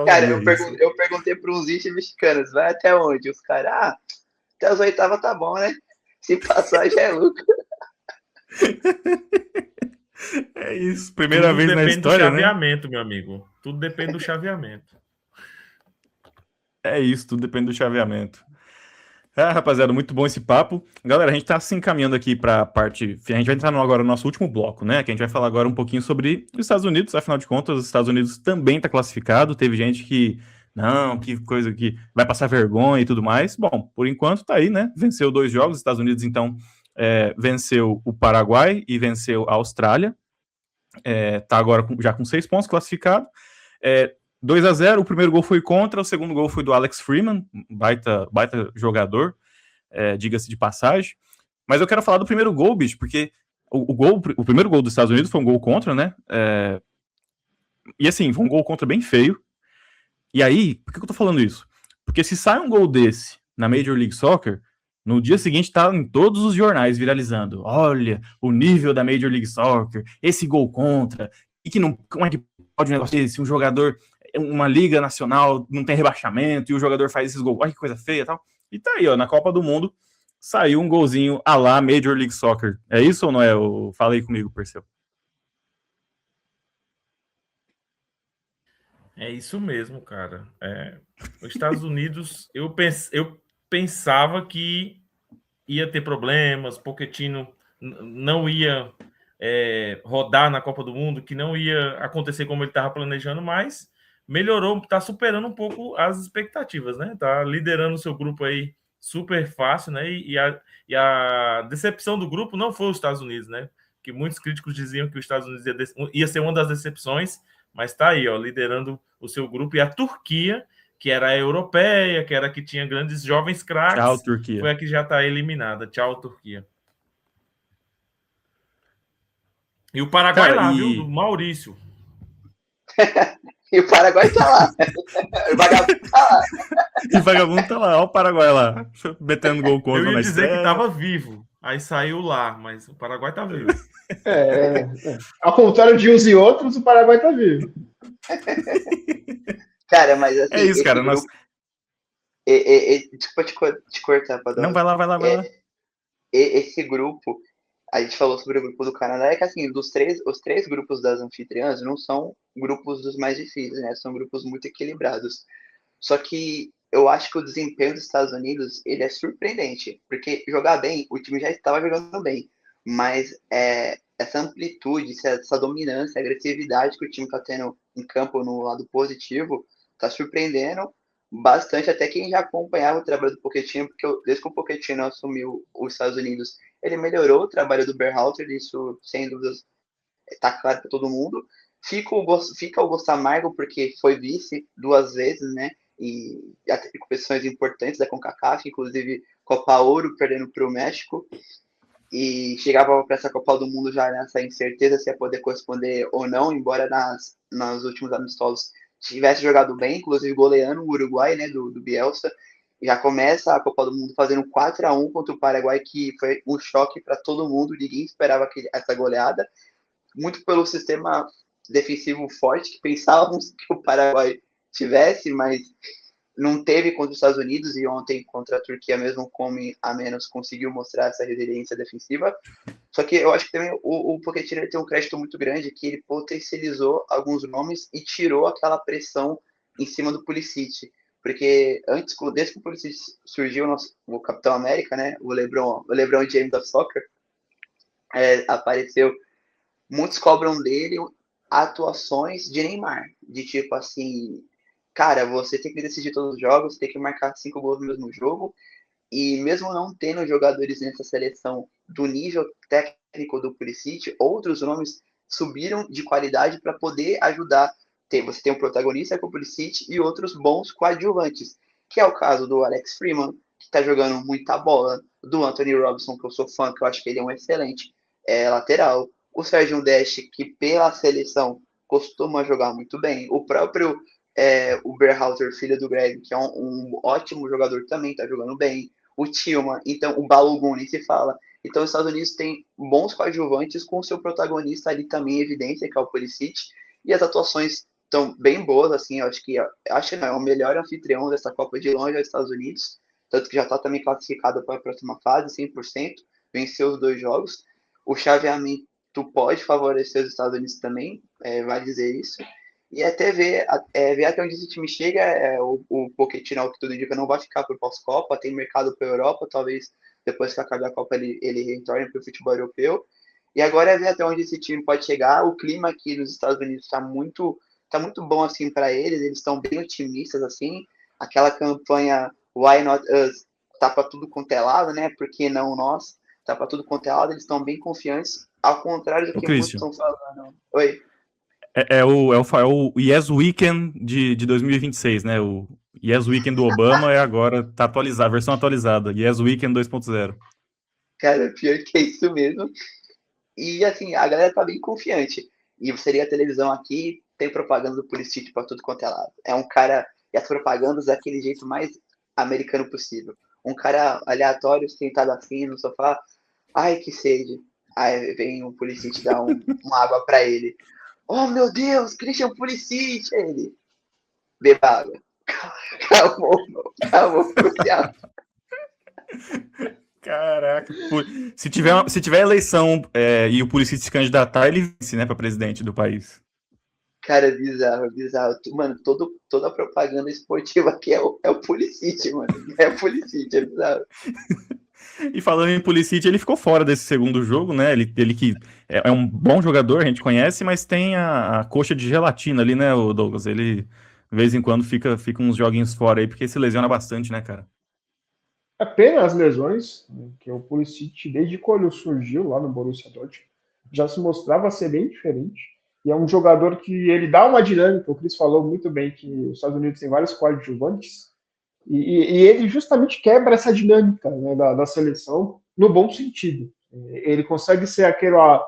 Cara, eu perguntei para uns 20 mexicanos, vai até onde? Os caras, até as oitavas tá bom, né? Se passar já é lucro. É isso, primeira Tudo vez na depende do história, né? chaveamento, meu amigo. Tudo depende do chaveamento. É isso, tudo depende do chaveamento. Rapaziada, muito bom esse papo. Galera, a gente tá se encaminhando aqui pra parte. A gente vai entrar agora no nosso último bloco, né? Que a gente vai falar agora um pouquinho sobre os Estados Unidos. Afinal de contas, os Estados Unidos também tá classificado. Teve gente que. Não, que coisa que vai passar vergonha e tudo mais. Bom, por enquanto tá aí, né? Venceu 2 jogos. Os Estados Unidos, então, venceu o Paraguai e venceu a Austrália. Tá agora já com 6 pontos classificado. 2-0, o primeiro gol foi contra, o segundo gol foi do Alex Freeman, baita jogador, diga-se de passagem. Mas eu quero falar do primeiro gol, bicho, porque o primeiro gol dos Estados Unidos foi um gol contra, né? E assim, foi um gol contra bem feio. E aí, por que eu tô falando isso? Porque se sai um gol desse na Major League Soccer, no dia seguinte tá em todos os jornais viralizando. Olha, o nível da Major League Soccer, esse gol contra, e que não, como é que pode um negócio desse? Um jogador, uma liga nacional, não tem rebaixamento, e o jogador faz esses gols, olha que coisa feia e tal. E tá aí, ó, na Copa do Mundo, saiu um golzinho à la Major League Soccer. É isso ou não é? Fala aí comigo, Perseu. É isso mesmo, cara. Os Estados Unidos, eu pensava que ia ter problemas, Pochettino não ia rodar na Copa do Mundo, que não ia acontecer como ele estava planejando, mas melhorou, está superando um pouco as expectativas, né? Está liderando o seu grupo aí super fácil, né? E a decepção do grupo não foi os Estados Unidos, né? Que muitos críticos diziam que os Estados Unidos ia ser uma das decepções, mas está aí, ó, liderando o seu grupo. E a Turquia, que era a europeia, que era a que tinha grandes jovens craques, Tchau, Turquia. foi a que já está eliminada. Tchau, Turquia. E o Paraguai Cara, viu? Do Maurício. E o Paraguai tá lá. O vagabundo tá lá. E o vagabundo tá lá, ó, o Paraguai lá, metendo gol contra Eu ia na dizer estreia. que tava vivo. Aí saiu lá, mas o Paraguai tá vivo. Ao contrário de uns e outros, o Paraguai tá vivo. Cara, mas assim, É isso, cara. grupo... Desculpa te cortar, Padrão. Não, vai lá. Esse grupo, a gente falou sobre o grupo do Canadá, é que assim, os três grupos das anfitriãs não são grupos dos mais difíceis, né? São grupos muito equilibrados. Só que eu acho que o desempenho dos Estados Unidos, ele é surpreendente, porque jogar bem, o time já estava jogando bem, mas essa amplitude, essa dominância, agressividade que o time está tendo em campo no lado positivo, está surpreendendo bastante até quem já acompanhava o trabalho do Pochettino, porque desde que o Pochettino assumiu os Estados Unidos, ele melhorou o trabalho do Berhalter, isso sem dúvidas está claro para todo mundo. Fica o gosto amargo porque foi vice 2 vezes, né? E até em competições importantes da CONCACAF, inclusive Copa Ouro perdendo para o México, e chegava para essa Copa do Mundo já nessa incerteza se ia poder corresponder ou não, embora nos últimos amistosos tivesse jogado bem, inclusive goleando o Uruguai, né, do Bielsa. Já começa a Copa do Mundo fazendo 4-1 contra o Paraguai, que foi um choque para todo mundo, ninguém esperava essa goleada, muito pelo sistema defensivo forte que pensávamos que o Paraguai tivesse, mas não teve contra os Estados Unidos, e ontem contra a Turquia, mesmo com a menos, conseguiu mostrar essa resiliência defensiva. Só que eu acho que também o Pochettino tem um crédito muito grande, que ele potencializou alguns nomes e tirou aquela pressão em cima do Pulisic. Porque antes, desde que o Pulisic surgiu, o Capitão América, né, o LeBron James of Soccer, apareceu. Muitos cobram dele atuações de Neymar, de tipo assim, cara, você tem que decidir todos os jogos, tem que marcar 5 gols no mesmo jogo, E mesmo não tendo jogadores nessa seleção do nível técnico do Pulisic, outros nomes subiram de qualidade para poder ajudar. Você tem um protagonista que é o Pulisic e outros bons coadjuvantes, que é o caso do Alex Freeman, que está jogando muita bola, do Anthony Robinson, que eu sou fã, que eu acho que ele é um excelente lateral, o Sérgio Dest, que pela seleção costuma jogar muito bem, o próprio o Berhalter, filho do Greg, que é um ótimo jogador, também está jogando bem, o Tillman, então o Balogun nem se fala. Então os Estados Unidos tem bons coadjuvantes com o seu protagonista ali também em evidência, que é o Pulisic, e as atuações estão bem boas, assim, eu acho que não, é o melhor anfitrião dessa Copa de longe, é os Estados Unidos, tanto que já está também classificado para a próxima fase, 100%, venceu os 2 jogos. O chaveamento pode favorecer os Estados Unidos também, vai dizer isso. E até ver até onde esse time chega, o Pochettino, ao que tudo indica, não vai ficar para o pós-Copa, tem mercado para a Europa, talvez depois que acabar a Copa ele retorne para o futebol europeu. E agora é ver até onde esse time pode chegar. O clima aqui nos Estados Unidos está muito bom assim para eles estão bem otimistas, assim. Aquela campanha Why Not Us tá para tudo quanto é lado, né? Por que não nós? Tá para tudo quanto é lado, eles estão bem confiantes, ao contrário do que muitos estão falando. Oi. É o Yes Weekend de 2026, né? O Yes Weekend do Obama agora, tá atualizado, a versão atualizada. Yes Weekend 2.0. Cara, pior que é isso mesmo. E assim, a galera tá bem confiante. E você liga a televisão aqui, tem propaganda do Pulisic pra tudo quanto é lado. É um cara, e as propagandas daquele jeito mais americano possível. Um cara aleatório, sentado assim no sofá. Ai, que sede. Aí vem um Pulisic dar uma água pra ele. Oh, meu Deus, Christian Pulisic, ele. Beba água. Acabou, crucial. Caraca. Se tiver eleição e o Pulisic se candidatar, ele vence, né, pra presidente do país. Cara, bizarro. Mano, toda a propaganda esportiva aqui é o Pulisic, mano. É o Pulisic, é bizarro. E falando em Pulisic, ele ficou fora desse segundo jogo, né? Ele que é um bom jogador, a gente conhece, mas tem a coxa de gelatina ali, né, o Douglas? Ele, de vez em quando, fica uns joguinhos fora aí, porque se lesiona bastante, né, cara? É pena as lesões, que o Pulisic, desde quando surgiu lá no Borussia Dortmund, já se mostrava ser bem diferente. E é um jogador que ele dá uma dinâmica, o Chris falou muito bem que os Estados Unidos tem vários coadjuvantes, e ele justamente quebra essa dinâmica, né, da seleção no bom sentido. Ele consegue ser aquela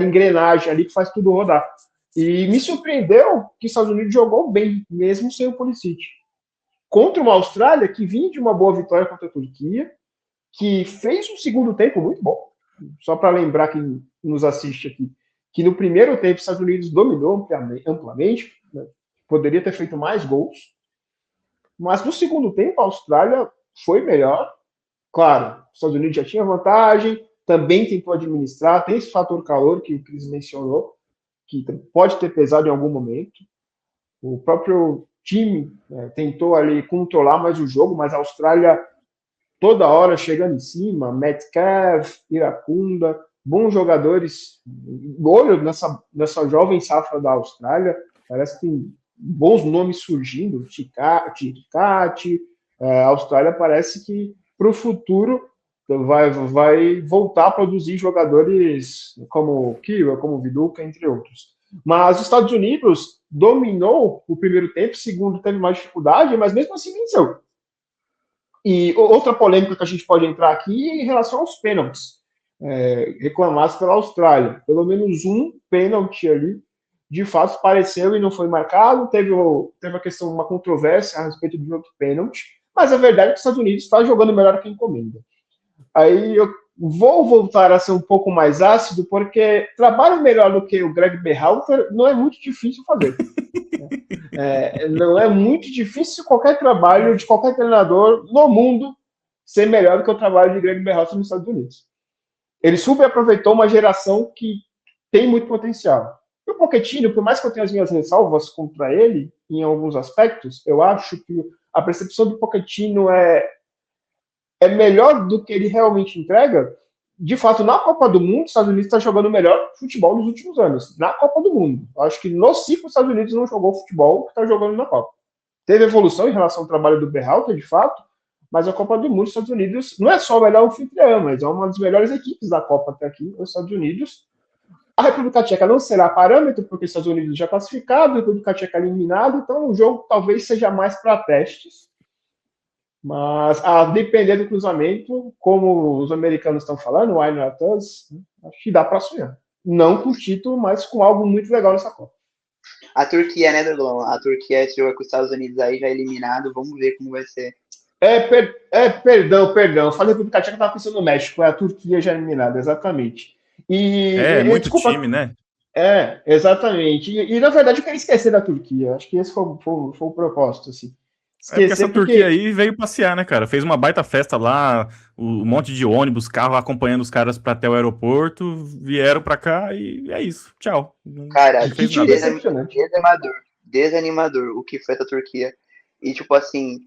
engrenagem ali que faz tudo rodar. E me surpreendeu que os Estados Unidos jogou bem, mesmo sem o Pulisic. Contra uma Austrália que vinha de uma boa vitória contra a Turquia, que fez um segundo tempo muito bom. Só para lembrar quem nos assiste aqui, que no primeiro tempo os Estados Unidos dominou amplamente, né? Poderia ter feito mais gols, mas no segundo tempo a Austrália foi melhor. Claro, os Estados Unidos já tinha vantagem, também tentou administrar, tem esse fator calor que o Cris mencionou, que pode ter pesado em algum momento. O próprio time tentou ali controlar mais o jogo, mas a Austrália toda hora chegando em cima, Metcalf, Iracunda, bons jogadores. Olho nessa jovem safra da Austrália, parece que tem bons nomes surgindo, Ticati, a Austrália parece que para o futuro vai voltar a produzir jogadores como Kira, como Viduka, entre outros. Mas os Estados Unidos dominou o primeiro tempo, o segundo teve mais dificuldade, mas mesmo assim venceu. E outra polêmica que a gente pode entrar aqui é em relação aos pênaltis reclamados pela Austrália. Pelo menos um pênalti ali, de fato, apareceu e não foi marcado. Teve a questão, uma controvérsia a respeito de outro pênalti, mas a verdade é que os Estados Unidos está jogando melhor que a encomenda. Aí eu vou voltar a ser um pouco mais ácido, porque trabalho melhor do que o Greg Berhalter não é muito difícil fazer. Não é muito difícil qualquer trabalho de qualquer treinador no mundo ser melhor do que o trabalho de Greg Berhalter nos Estados Unidos. Ele subaproveitou uma geração que tem muito potencial. E o Pochettino, por mais que eu tenha as minhas ressalvas contra ele, em alguns aspectos, eu acho que a percepção do Pochettino é melhor do que ele realmente entrega. De fato, na Copa do Mundo, os Estados Unidos está jogando melhor futebol nos últimos anos. Na Copa do Mundo. Eu acho que no ciclo, os Estados Unidos não jogou o futebol que está jogando na Copa. Teve evolução em relação ao trabalho do Berhalter, de fato, mas a Copa do Mundo, os Estados Unidos não é só o melhor anfitrião, mas é uma das melhores equipes da Copa até aqui, os Estados Unidos. A República Tcheca não será parâmetro, porque os Estados Unidos já classificado, a República Tcheca eliminado, então o jogo talvez seja mais para testes. Mas, a depender do cruzamento, como os americanos estão falando, why not us, acho que dá para sonhar. Não com o título, mas com algo muito legal nessa Copa. A Turquia, né, Doglão? A Turquia joga com os Estados Unidos aí, já eliminado. Vamos ver como vai ser. Perdão. Falei que o República Tcheca estava pensando no México, é a Turquia já eliminada, exatamente. Muito desculpa, time, né? Exatamente. E, na verdade eu quero esquecer da Turquia. Acho que esse foi o propósito, assim. Porque essa Turquia aí veio passear, né, cara? Fez uma baita festa lá, um monte de ônibus, carro acompanhando os caras para até o aeroporto, vieram para cá e é isso. Tchau. Cara, decepcionante. Desanimador o que foi essa Turquia. E tipo assim,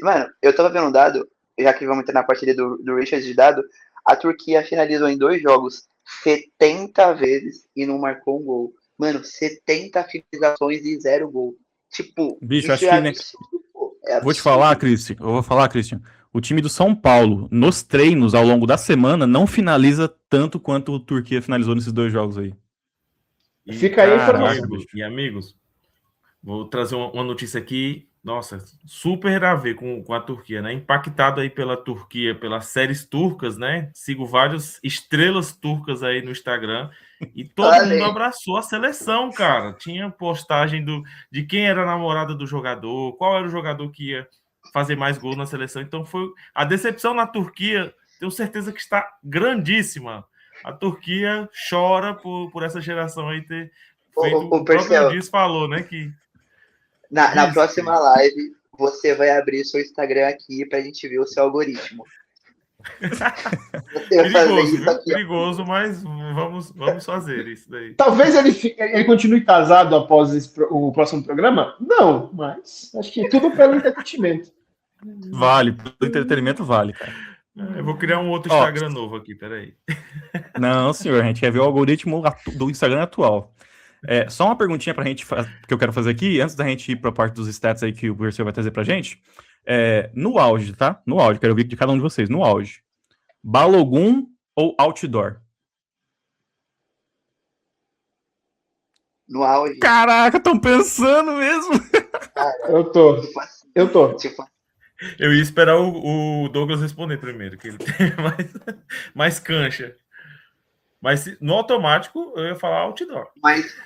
mano, eu tava vendo um dado, já que vamos entrar na partida do Richard de dado, a Turquia finalizou em 2 jogos 70 vezes e não marcou um gol. Mano, 70 finalizações e 0 gol. Tipo, bicho, isso acho é que absurdo, pô. É absurdo. Vou te falar, Christian. Eu vou falar, Christian. O time do São Paulo, nos treinos ao longo da semana, não finaliza tanto quanto o Turquia finalizou nesses 2 jogos aí. Fica aí a informação. Amigos, vou trazer uma notícia aqui, nossa, super a ver com a Turquia, né? Impactado aí pela Turquia, pelas séries turcas, né? Sigo várias estrelas turcas aí no Instagram e todo mundo abraçou a seleção, cara. Tinha postagem de quem era a namorada do jogador, qual era o jogador que ia fazer mais gols na seleção. Então foi a decepção na Turquia, tenho certeza que está grandíssima. A Turquia chora por essa geração aí ter feito o próprio Dias falou, né? Que na próxima live você vai abrir seu Instagram aqui pra gente ver o seu algoritmo. Perigoso, mas vamos fazer isso daí. Talvez ele continue casado após o próximo programa? Não, mas acho que tudo pelo entretenimento. Vale, pelo entretenimento vale, cara. Eu vou criar um outro Instagram novo aqui, peraí. Não, senhor, a gente quer ver o algoritmo do Instagram atual. Só uma perguntinha pra gente, que eu quero fazer aqui, antes da gente ir pra parte dos stats aí que o Perseu vai trazer pra gente. No auge, tá? No auge, quero ouvir de cada um de vocês. No auge. Balogun ou outdoor? No auge. Caraca, estão pensando mesmo? Cara, eu tô. Eu ia esperar o Douglas responder primeiro, que ele tem mais cancha. Mas no automático eu ia falar outdoor. Mas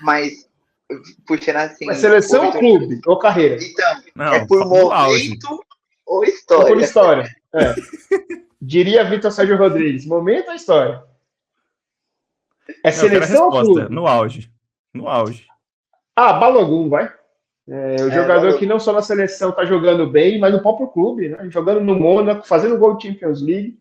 puxando assim. Mas seleção ou clube? Ou carreira? Então, não, por momento ou história? Por história. Diria Vitor Sérgio Rodrigues, momento ou história? Seleção ou clube? No auge. Balogun, vai. O jogador que não só na seleção tá jogando bem, mas no próprio clube, né? Jogando no Mônaco, fazendo gol de Champions League.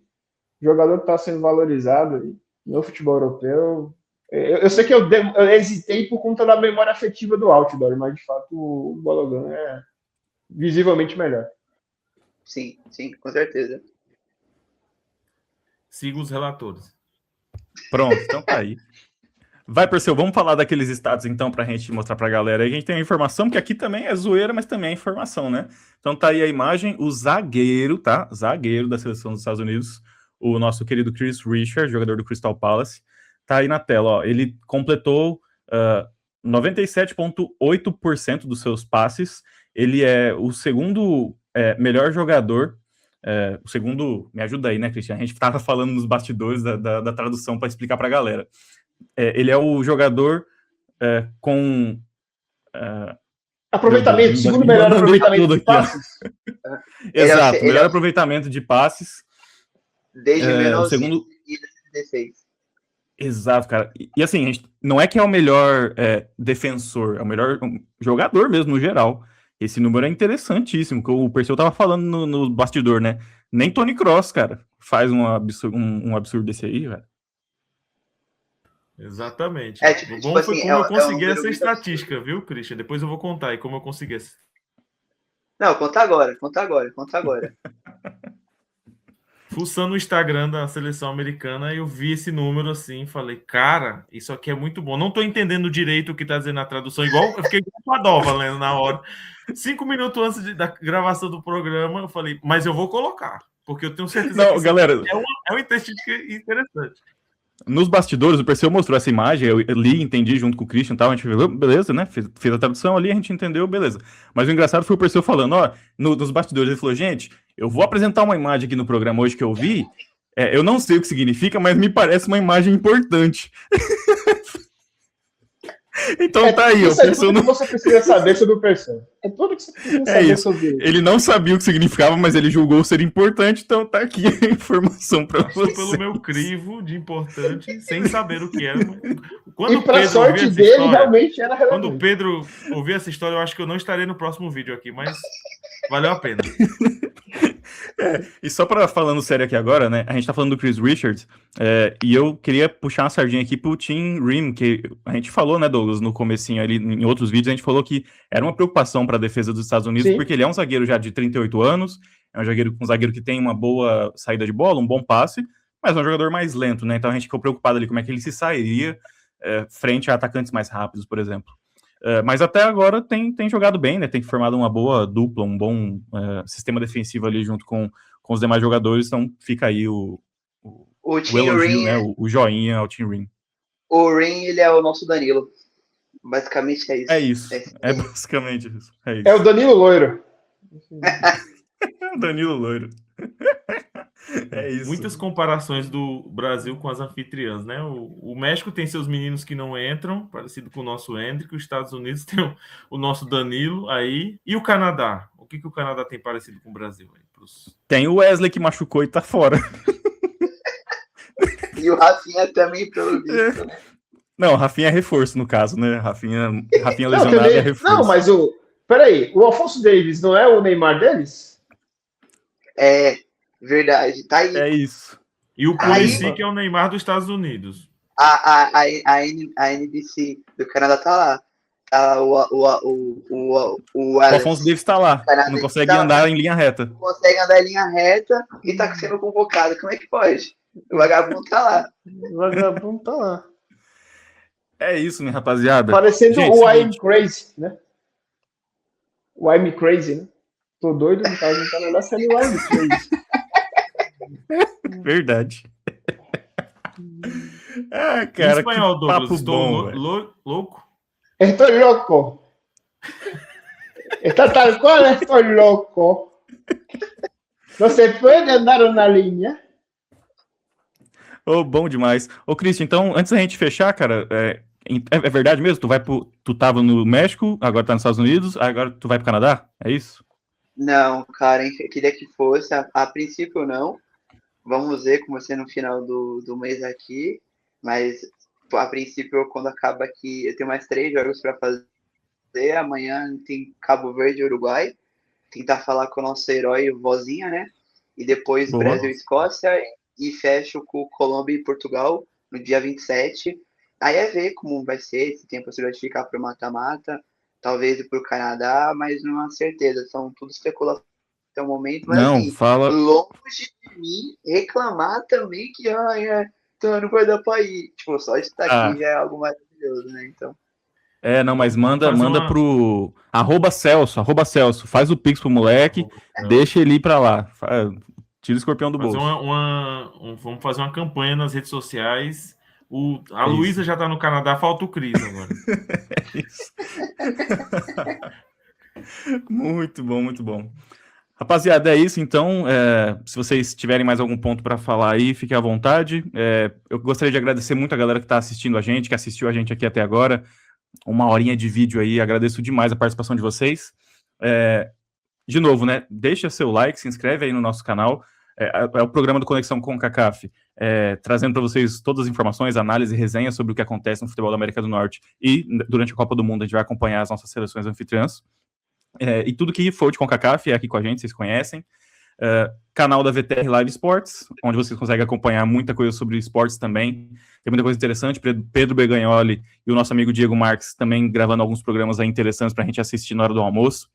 Jogador que tá sendo valorizado aí no futebol europeu. Eu sei que eu hesitei por conta da memória afetiva do outdoor, mas de fato o Balogun é visivelmente melhor. Sim, com certeza. Siga os relatores. Pronto, então tá aí. Vai, Perseu, vamos falar daqueles status então pra gente mostrar pra galera. A gente tem a informação, que aqui também é zoeira, mas também é informação, né? Então tá aí a imagem, o zagueiro, tá? Zagueiro da seleção dos Estados Unidos, o nosso querido Chris Richard, jogador do Crystal Palace, tá aí na tela, ó. Ele completou 97,8% dos seus passes. Ele é o segundo melhor jogador. O segundo, me ajuda aí, né, Cristian? A gente estava falando nos bastidores da tradução para explicar para a galera. Ele é o jogador com aproveitamento, segundo melhor aproveitamento de passes. Exato, melhor aproveitamento de passes. Desde 1916. Exato, cara. E assim, a gente, não é que é o melhor defensor, é o melhor jogador mesmo, no geral. Esse número é interessantíssimo, que o Perseu tava falando no bastidor, né? Nem Toni Kroos, cara, faz um absurdo desse aí, velho. Exatamente. Tipo Bom foi como eu consegui essa estatística, viu, Christian? Depois eu vou contar aí como eu consegui essa. Não, conta agora. fuçando o Instagram da seleção americana, eu vi esse número assim, falei, cara, isso aqui é muito bom. Não tô entendendo direito o que tá dizendo na tradução, igual eu fiquei com a Dova lendo na hora. 5 minutos antes da gravação do programa, eu falei, mas eu vou colocar, porque eu tenho certeza Não, que galera, é uma estatística interessante. nos bastidores, o Perseu mostrou essa imagem, eu li, entendi junto com o Christian e tal, a gente falou, beleza, né? Fez a tradução ali, a gente entendeu, beleza. Mas o engraçado foi o Perseu falando, ó, nos bastidores, ele falou, gente, eu vou apresentar uma imagem aqui no programa hoje que eu vi, eu não sei o que significa, mas me parece uma imagem importante. Então tá aí, isso é tudo que você precisa saber sobre o Perseu. É tudo que você precisa saber sobre ele. Ele não sabia o que significava, mas ele julgou ser importante, então tá aqui a informação pra você. Pelo meu crivo de importante, sem saber o que era. Quando e pra sorte dele, história, realmente era relevante. Quando o Pedro ouvir essa história, eu acho que eu não estarei no próximo vídeo aqui, mas valeu a pena. E só para falando sério aqui agora, né? A gente tá falando do Chris Richards, e eu queria puxar uma sardinha aqui pro Tim Rim, que a gente falou, né, Douglas, no comecinho ali, em outros vídeos, a gente falou que era uma preocupação para a defesa dos Estados Unidos, porque ele é um zagueiro já de 38 anos, é um zagueiro que tem uma boa saída de bola, um bom passe, mas é um jogador mais lento, né? Então a gente ficou preocupado ali como é que ele se sairia frente a atacantes mais rápidos, por exemplo. Mas até agora tem jogado bem, né? Tem formado uma boa dupla, um bom sistema defensivo ali junto com os demais jogadores. Então fica aí o elogio, Rim, né? O joinha ao Tim Rim. O Rim, ele é o nosso Danilo. Basicamente é isso. É basicamente isso. É o Danilo loiro. O Danilo loiro. É isso. Muitas comparações do Brasil com as anfitriãs, né? O México tem seus meninos que não entram, parecido com o nosso Hendrick. Os Estados Unidos tem o nosso Danilo aí. E o Canadá? O que o Canadá tem parecido com o Brasil? Aí, Tem o Wesley que machucou e tá fora. E o Rafinha também, pelo visto, né? Não, o Rafinha é reforço, no caso, né? Rafinha lesionado é reforço. Não, mas peraí, o Alphonso Davies não é o Neymar deles? É, verdade, tá aí. É isso. E o Pulisic é o Neymar dos Estados Unidos. A NBC do Canadá tá lá. Tá o Alphonso Davies tá lá. Não consegue andar em linha reta. Não consegue andar em linha reta e tá sendo convocado. Como é que pode? O vagabundo tá lá. O vagabundo tá lá. É isso, minha rapaziada. Parecendo gente, o I'm Crazy, né? O I'm Crazy, né? Tô doido, não tá no Canadá, sendo o I'm Crazy. Verdade. Ah, cara, em espanhol, que Douglas, papo estou bom, louco? Estou louco. Está tal cual, estou louco. Não se pode andar na linha. Oh, bom demais. Ô, Christian, então, antes da gente fechar, cara, é verdade mesmo? Tu tava no México, agora tá nos Estados Unidos, agora tu vai pro Canadá? É isso? Não, cara, eu queria que fosse. A princípio, não. Vamos ver como vai ser no final do mês aqui. Mas, a princípio, quando acaba aqui, eu tenho mais 3 jogos para fazer. Amanhã tem Cabo Verde e Uruguai. Tentar falar com o nosso herói, o Vozinha, né? E depois Boa. Brasil e Escócia. E fecho com Colômbia e Portugal no dia 27. Aí é ver como vai ser, se tem a possibilidade de ficar para o mata-mata, talvez ir para o Canadá, mas não há certeza. São tudo especulações até o momento. Mas Não, assim, fala... longe de mim reclamar também que então não vai dar para ir. Tipo, só estar aqui já é algo maravilhoso, né? Então. Não, mas manda pro @Celso, faz o pix pro moleque, deixa ele ir pra lá. Tira o escorpião do bolso. Vamos fazer uma campanha nas redes sociais. A Luísa já tá no Canadá, falta o Cris agora. Isso. Muito bom, muito bom. Rapaziada, é isso. Então, se vocês tiverem mais algum ponto para falar aí, fiquem à vontade. Eu gostaria de agradecer muito a galera que está assistindo a gente, que assistiu a gente aqui até agora. 1 horinha de vídeo aí, agradeço demais a participação de vocês. De novo, né, deixa seu like, se inscreve aí no nosso canal. É o programa do Conexão com CACAF, trazendo para vocês todas as informações, análise e resenha sobre o que acontece no futebol da América do Norte. E durante a Copa do Mundo a gente vai acompanhar as nossas seleções anfitriãs. E tudo que for de CONCACAF é aqui com a gente, vocês conhecem. Canal da VTR Live Sports, onde vocês conseguem acompanhar muita coisa sobre esportes também. Tem muita coisa interessante. Pedro Begagnoli e o nosso amigo Diego Marques também gravando alguns programas aí interessantes para a gente assistir na hora do almoço.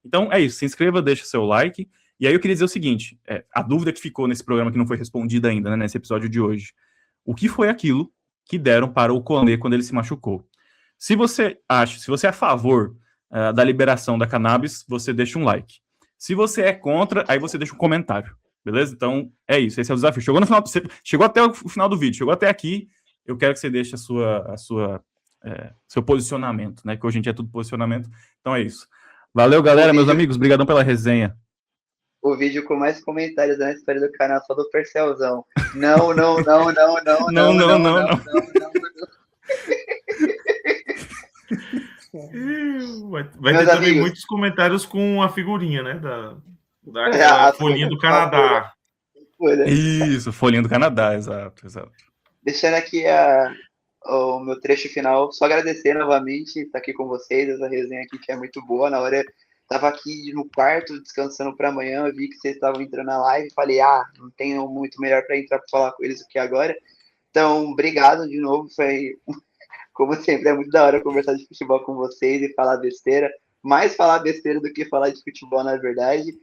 Então é isso, se inscreva, deixa seu like. E aí eu queria dizer o seguinte, a dúvida que ficou nesse programa que não foi respondida ainda, né, nesse episódio de hoje. O que foi aquilo que deram para o Koné quando ele se machucou? Se você é a favor da liberação da cannabis, você deixa um like. Se você é contra, aí você deixa um comentário. Beleza? Então, é isso. Esse é o desafio. Chegou até o final do vídeo, chegou até aqui, eu quero que você deixe seu posicionamento, né? Que hoje em dia é tudo posicionamento. Então é isso. Valeu, galera, meus amigos. Obrigadão pela resenha. O vídeo com mais comentários da história do canal só do Percelzão. Não, não, não, não, não, não, não, não, não. Vai ter também muitos comentários com a figurinha, né? Da folhinha do Canadá. Isso, folhinha do Canadá, exato. Deixando aqui o meu trecho final, só agradecer novamente estar aqui com vocês, essa resenha aqui que é muito boa. Na hora estava aqui no quarto descansando para amanhã, eu vi que vocês estavam entrando na live, falei, não tenho muito melhor para entrar para falar com eles do que agora. Então, obrigado de novo, foi, como sempre, é muito da hora conversar de futebol com vocês e falar besteira, mais falar besteira do que falar de futebol, na verdade.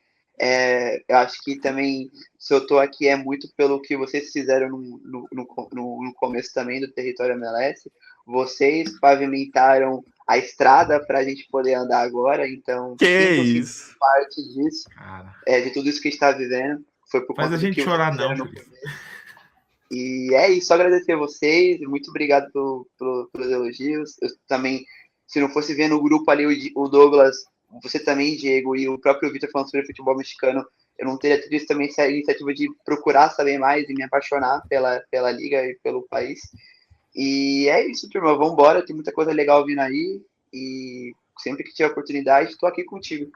Eu acho que também, se eu tô aqui, é muito pelo que vocês fizeram no começo também do território MLS. Vocês pavimentaram a estrada para a gente poder andar agora, então que isso? Parte disso, de tudo isso que a gente está vivendo, foi por conta a gente chorar não. E é isso, só agradecer a vocês, muito obrigado pelos elogios. Eu também, se não fosse ver no grupo ali o Douglas, você também, Diego, e o próprio Vitor falando sobre futebol mexicano, eu não teria tido isso também, essa iniciativa de procurar saber mais e me apaixonar pela liga e pelo país. E é isso, turma, vamos embora, tem muita coisa legal vindo aí e sempre que tiver oportunidade, estou aqui contigo.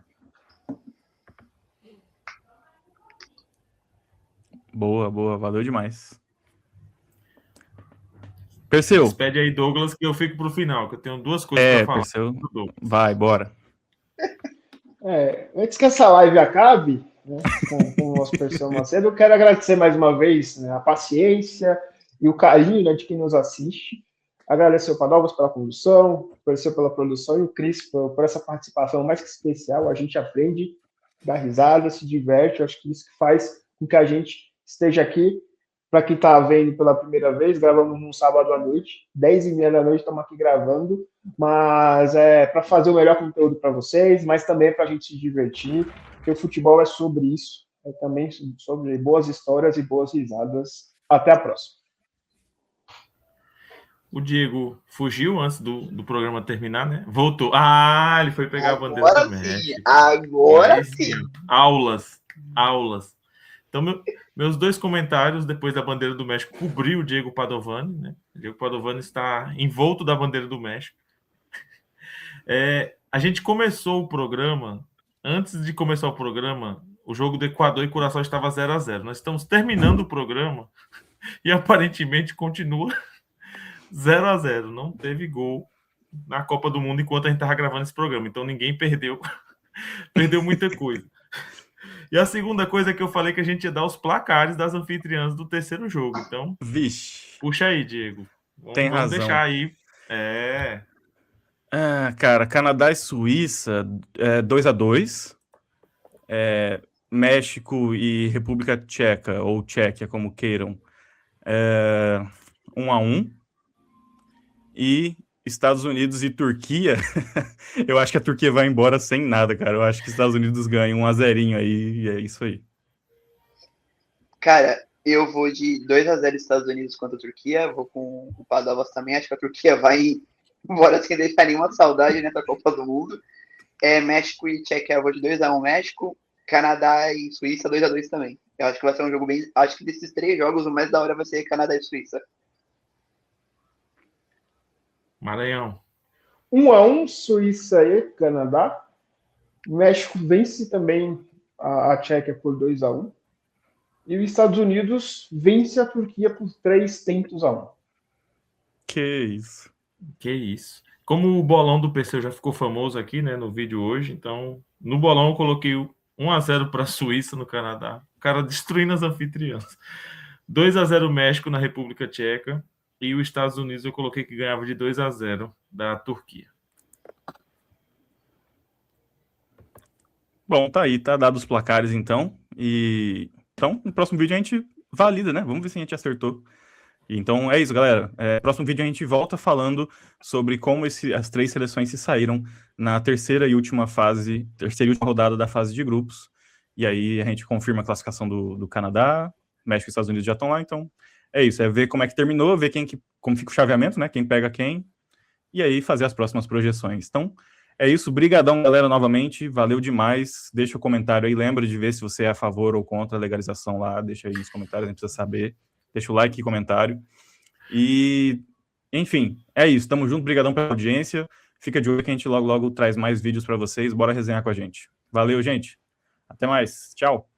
Boa, valeu demais. Perseu. Despede aí, Douglas, que eu fico pro final, que eu tenho duas coisas para falar. Perseu, vai, bora. Antes que essa live acabe, né, com o nosso Perseu Macedo, eu quero agradecer mais uma vez, né, a paciência e o carinho, né, de quem nos assiste. Agradecer o Padovas pela condução, o Perseu pela produção e o Cris por essa participação mais que especial. A gente aprende, dá risada, se diverte. Eu acho que isso que faz com que a gente esteja aqui. Para quem está vendo pela primeira vez, gravamos num sábado à noite, 10h30 da noite, estamos aqui gravando, mas é para fazer o melhor conteúdo para vocês, mas também para a gente se divertir, porque o futebol é sobre isso, é também sobre boas histórias e boas risadas. Até a próxima. O Diego fugiu antes do programa terminar, né? Voltou. Ele foi pegar a bandeira do México. Agora sim. Aulas. Então, meus dois comentários depois da bandeira do México cobriu o Diego Padovani, né? O Diego Padovani está envolto da bandeira do México. A gente começou o programa, antes de começar o programa, o jogo do Equador e Curaçao estava 0-0. Nós estamos terminando o programa e aparentemente continua 0-0. Não teve gol na Copa do Mundo enquanto a gente estava gravando esse programa. Então ninguém perdeu muita coisa. E a segunda coisa é que eu falei que a gente ia dar os placares das anfitriãs do terceiro jogo. Então, puxa aí, Diego. Tem vamos razão. Deixar aí. Cara, Canadá e Suíça, 2-2. México e República Tcheca, ou Tchequia, como queiram, 1-1. E Estados Unidos e Turquia, eu acho que a Turquia vai embora sem nada, cara. Eu acho que os Estados Unidos ganham 1-0 aí, e é isso aí. Cara, eu vou de 2-0 Estados Unidos contra a Turquia, vou com o Padovas também, acho que a Turquia vai embora sem deixar nenhuma saudade nessa Copa do Mundo. México e Tchequia, eu vou de 2-1 México, Canadá e Suíça 2-2 também. Eu acho que vai ser um jogo bem... Acho que desses 3 jogos, o mais da hora vai ser Canadá e Suíça. Maranhão. 1-1, Suíça e Canadá. México vence também a Tchequia por 2-1. E os Estados Unidos vence a Turquia por 3-1. Que isso. Como o bolão do PC já ficou famoso aqui, né, no vídeo hoje, então no bolão eu coloquei 1-0 para a Suíça no Canadá. O cara destruindo as anfitriãs. 2-0 México na República Tcheca. E os Estados Unidos eu coloquei que ganhava de 2-0 da Turquia. Bom, tá aí, tá dado os placares então. E então, no próximo vídeo a gente valida, né? Vamos ver se a gente acertou. Então é isso, galera. Próximo vídeo a gente volta falando sobre como as 3 seleções se saíram na terceira e última rodada da fase de grupos. E aí a gente confirma a classificação do Canadá, México e Estados Unidos já estão lá, então é isso, é ver como é que terminou, ver como fica o chaveamento, né? Quem pega quem, e aí fazer as próximas projeções. Então, é isso, brigadão, galera, novamente, valeu demais. Deixa o comentário aí, lembra de ver se você é a favor ou contra a legalização lá, deixa aí nos comentários, a gente precisa saber. Deixa o like e comentário. E, enfim, é isso, tamo junto, brigadão pela audiência. Fica de olho que a gente logo traz mais vídeos para vocês, bora resenhar com a gente. Valeu, gente. Até mais. Tchau.